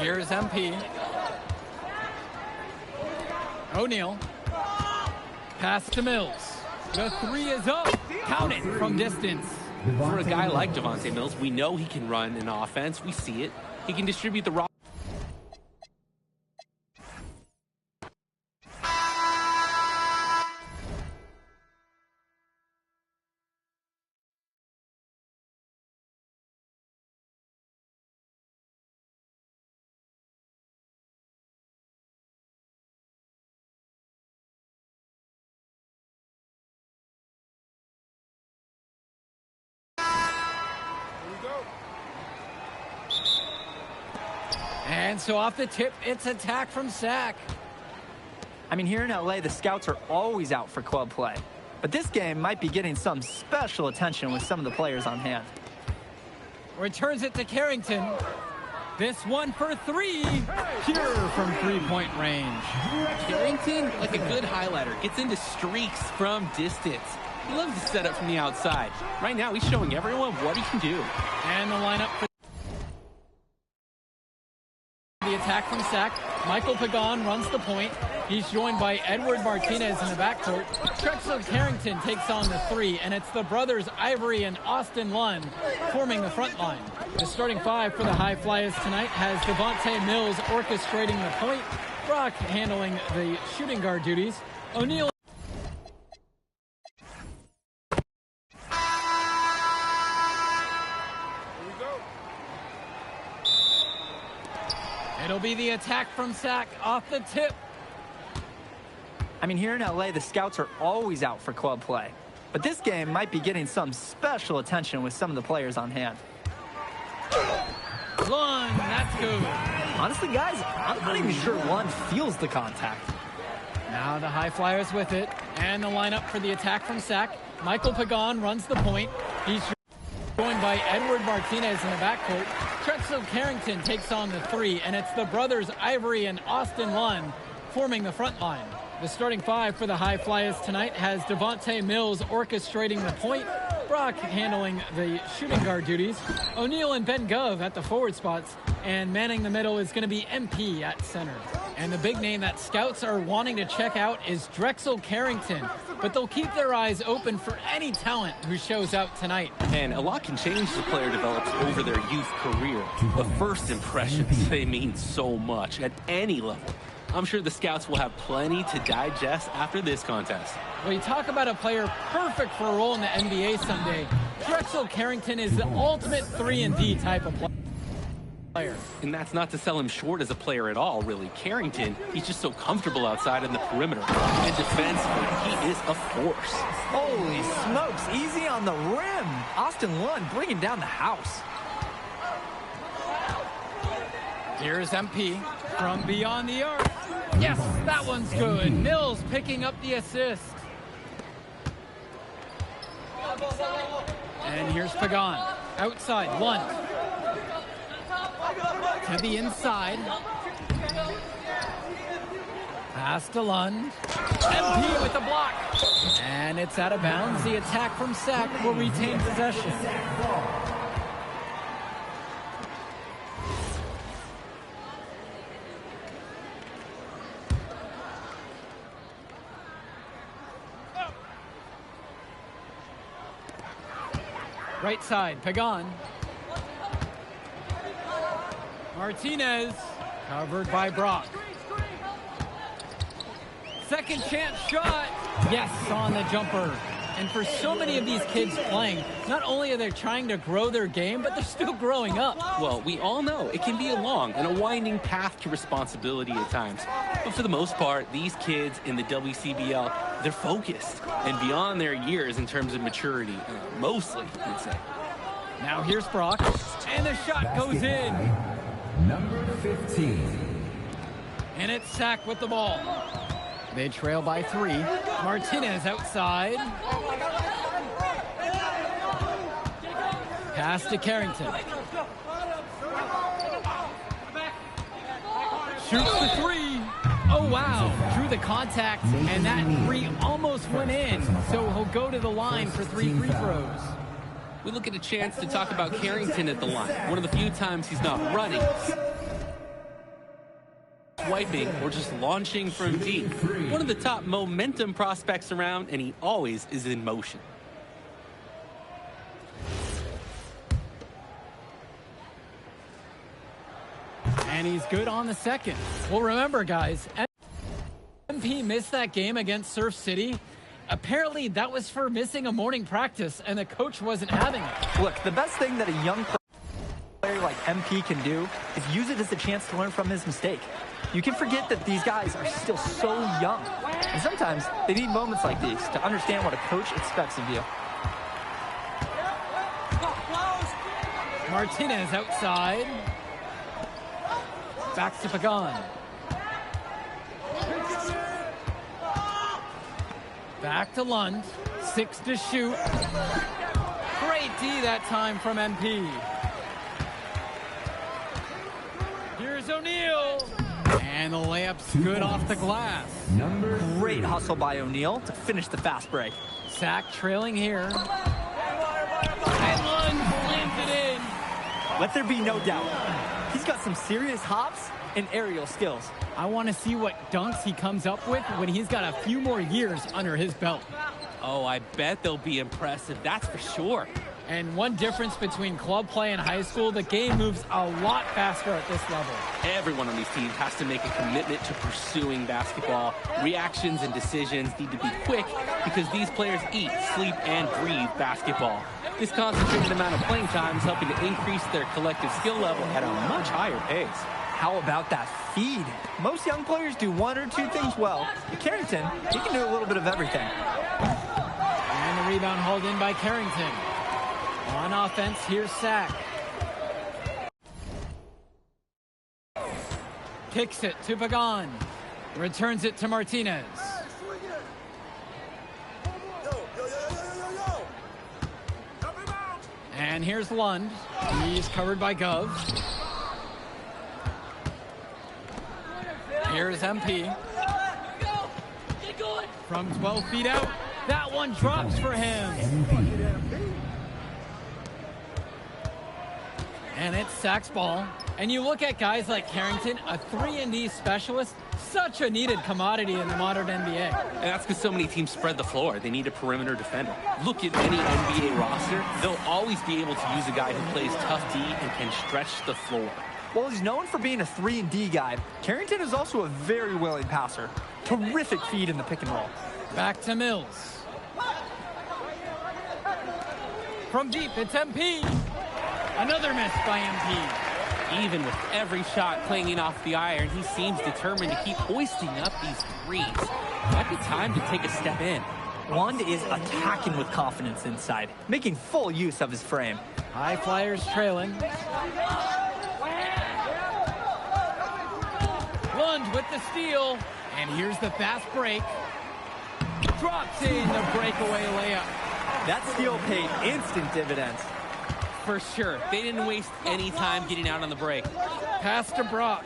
Here's MP. O'Neal. Pass to Mills. The 3 is up. Count it from distance. For a guy like Devontae Mills, we know he can run an offense. We see it. He can distribute the rock. And so off the tip, it's attack from Sack. I mean, here in LA, the scouts are always out for club play. But this game might be getting some special attention with some of the players on hand. Returns it to Carrington. This one for 3. Pure from 3-point range. Carrington, like a good highlighter, gets into streaks from distance. He loves to set up from the outside. Right now, he's showing everyone what he can do. And the lineup for the attack from Sack. Michael Pagan runs the point. He's joined by Edward Martinez in the backcourt. Drexel Carrington takes on the 3, and it's the brothers Ivory and Austin Lund forming the front line. The starting 5 for the High Flyers tonight has Devontae Mills orchestrating the point, Brock handling the shooting guard duties, O'Neal It'll be the attack from Sack off the tip. I mean, here in LA, the scouts are always out for club play. But this game might be getting some special attention with some of the players on hand. Lund, that's good. Honestly, guys, I'm not even sure Lund feels the contact. Now the High Flyers with it. And the lineup for the attack from Sack. Michael Pagan runs the point. He's joined by Edward Martinez in the backcourt. Drexel Carrington takes on the 3, and it's the brothers Ivory and Austin Lund forming the front line. The starting 5 for the High Flyers tonight has Devontae Mills orchestrating the point, Brock handling the shooting guard duties, O'Neal and Ben Gove at the forward spots, and manning the middle is going to be MP at center. And the big name that scouts are wanting to check out is Drexel Carrington, but they'll keep their eyes open for any talent who shows out tonight. And a lot can change as a player develops over their youth career. But first impressions, they mean so much at any level. I'm sure the scouts will have plenty to digest after this contest. Well, you talk about a player perfect for a role in the NBA someday. Drexel Carrington is the ultimate 3-and-D type of player. And that's not to sell him short as a player at all, really. Carrington, he's just so comfortable outside in the perimeter. And defensively, he is a force. Holy smokes, easy on the rim. Austin Lund bringing down the house. Here's MP from beyond the arc. Yes, that one's good. Mills picking up the assist. And here's Pagan. Outside, Lund. To the inside. Pass to Lund. MP with the block. And it's out of bounds. The attack from Sack will retain possession. Right side, Pagan. Martinez, covered by Brock. Second chance shot. Yes, on the jumper. And for so many of these kids playing, not only are they trying to grow their game, but they're still growing up. Well, we all know it can be a long and a winding path to responsibility at times. But for the most part, these kids in the WCBL, they're focused and beyond their years in terms of maturity, mostly, I'd say. Now here's Brock, and the shot goes in. Number 15. And it's Sack with the ball. They trail by 3. Martinez outside. Pass to Carrington. Shoots the 3. Oh, wow. Drew the contact, and that 3 almost went in. So he'll go to the line for 3 free throws. We look at a chance to talk about Carrington at the line. One of the few times he's not running, swiping, or just launching from deep. One of the top momentum prospects around, and he always is in motion. And he's good on the second. Well, remember, guys, MP missed that game against Surf City. Apparently, that was for missing a morning practice, and the coach wasn't having it. Look, the best thing that a young player like MP can do is use it as a chance to learn from his mistake. You can forget that these guys are still so young. And sometimes they need moments like these to understand what a coach expects of you. Martinez outside. Back to Pagan. Back to Lund. 6 to shoot. Great D that time from MP. Here's O'Neal. And the layup's good off the glass. Great hustle by O'Neal to finish the fast break. Sack trailing here. And Lund slams it in. Let there be no doubt. He's got some serious hops and aerial skills. I want to see what dunks he comes up with when he's got a few more years under his belt. Oh, I bet they'll be impressive, that's for sure. And one difference between club play and high school, the game moves a lot faster at this level. Everyone on these teams has to make a commitment to pursuing basketball. Reactions and decisions need to be quick because these players eat, sleep, and breathe basketball. This concentrated amount of playing time is helping to increase their collective skill level at a much higher pace. How about that feed? Most young players do 1 or 2 things well. But Carrington, he can do a little bit of everything. And the rebound hauled in by Carrington. On offense, here's Sack. Kicks it to Pagan. Returns it to Martinez. And here's Lund. He's covered by Gov. Here's MP. From 12 feet out. That one drops for him. And it's Sack's ball. And you look at guys like Carrington, a 3-and-D specialist, such a needed commodity in the modern NBA. And that's because so many teams spread the floor. They need a perimeter defender. Look at any NBA roster. They'll always be able to use a guy who plays tough D and can stretch the floor. While he's known for being a 3-and-D guy, Carrington is also a very willing passer. Terrific feed in the pick and roll. Back to Mills. From deep, it's MP. Another miss by MP. Even with every shot clanging off the iron, he seems determined to keep hoisting up these threes. Might be time to take a step in. Lund is attacking with confidence inside, making full use of his frame. High Flyers trailing. Lund with the steal. And here's the fast break. Drops in the breakaway layup. That steal paid instant dividends. For sure. They didn't waste any time getting out on the break. Pass to Brock.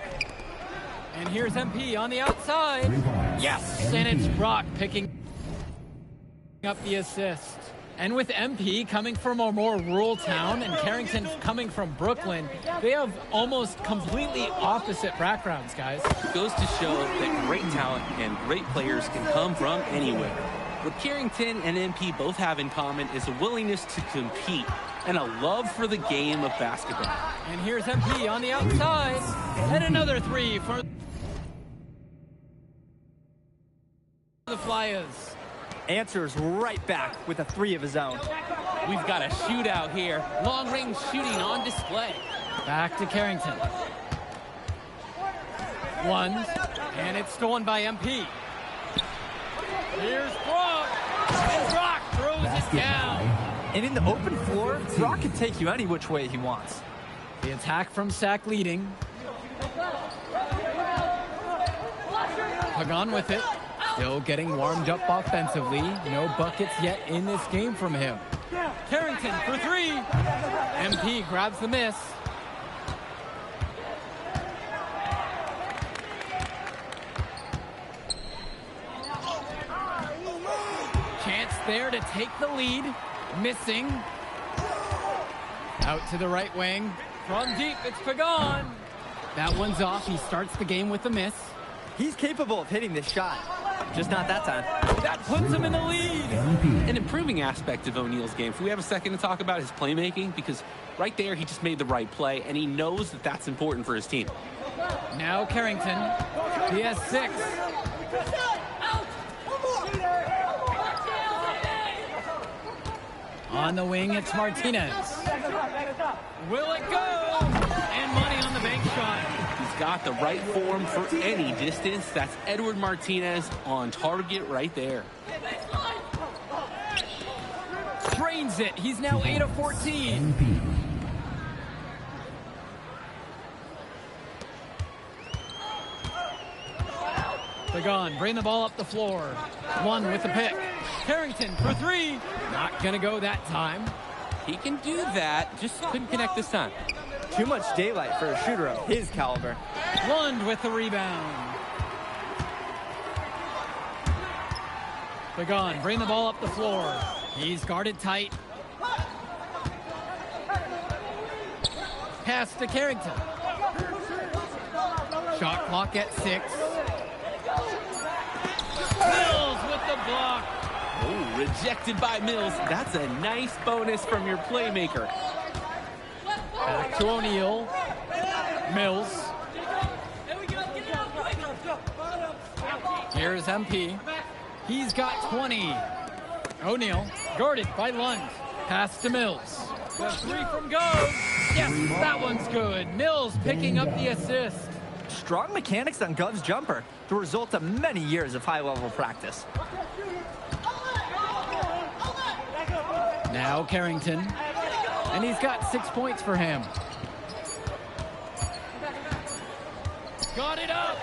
And here's MP on the outside. Yes! And it's Brock picking up the assist. And with MP coming from a more rural town and Carrington coming from Brooklyn, they have almost completely opposite backgrounds, guys. It goes to show that great talent and great players can come from anywhere. What Carrington and MP both have in common is a willingness to compete and a love for the game of basketball. And here's MP on the outside. And another 3 for the Flyers. answers right back with a 3 of his own. We've got a shootout here. Long-range shooting on display. Back to Carrington. One, and it's stolen by MP. Here's Brock, and Brock throws it down. And in the open floor, Brock can take you any which way he wants. The attack from Sack leading. Pagan with it. Still getting warmed up offensively. No buckets yet in this game from him. Carrington for 3. MP grabs the miss. Chance there to take the lead. Missing. Out to the right wing. From deep, it's Pagan. That one's off. He starts the game with a miss. He's capable of hitting this shot. Just not that time. That puts him in the lead. An improving aspect of O'Neal's game. If we have a second to talk about his playmaking, because right there he just made the right play, and he knows that that's important for his team. Now Carrington. He has 6. On the wing, it's Martinez. Will it go? And money on the bank shot. He's got the right form for any distance. That's Edward Martinez on target right there. Drains it. He's now 8 of 14. Pagan, bring the ball up the floor. One with the pick. Carrington for 3. Not gonna go that time. He can do that, just couldn't connect this time. Too much daylight for a shooter of his caliber. Lund with the rebound. Pagan, bring the ball up the floor. He's guarded tight. Pass to Carrington. Shot clock at 6. Mills with the block. Oh, rejected by Mills. That's a nice bonus from your playmaker. Back to O'Neal. Mills. Here's MP. He's got 20. O'Neal, guarded by Lund. Pass to Mills. The 3 from goes. Yes, that one's good. Mills picking up the assist. Strong mechanics on Gov's jumper, the result of many years of high-level practice. Now Carrington. And he's got 6 points for him. Got it up.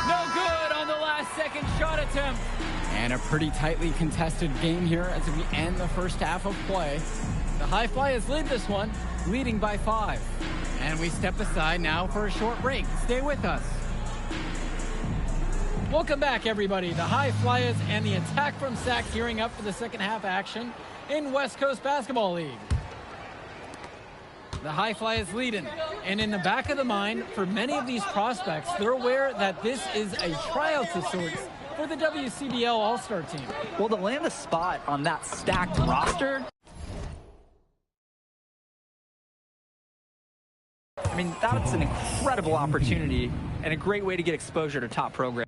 No good on the last-second shot attempt. And a pretty tightly contested game here as we end the first half of play. The High Flyers lead this one, leading by 5. And we step aside now for a short break. Stay with us. Welcome back, everybody. The High Flyers and the attack from Sac gearing up for the second half action in West Coast Basketball League. The High Flyers leading. And in the back of the mind, for many of these prospects, they're aware that this is a tryout of sorts for the WCBL All-Star team. Well, to land a spot on that stacked roster, I mean, that's an incredible opportunity and a great way to get exposure to top programs.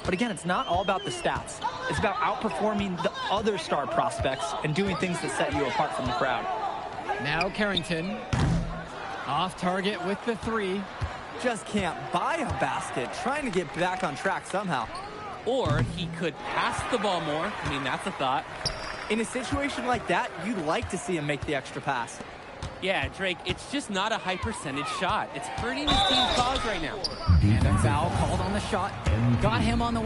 But again, it's not all about the stats. It's about outperforming the other star prospects and doing things that set you apart from the crowd. Now Carrington, off target with the 3. Just can't buy a basket, trying to get back on track somehow. Or he could pass the ball more. I mean, that's a thought. In a situation like that, you'd like to see him make the extra pass. Yeah, Drake, it's just not a high percentage shot. It's hurting his team's cause right now. And a foul called on the shot. Got him on the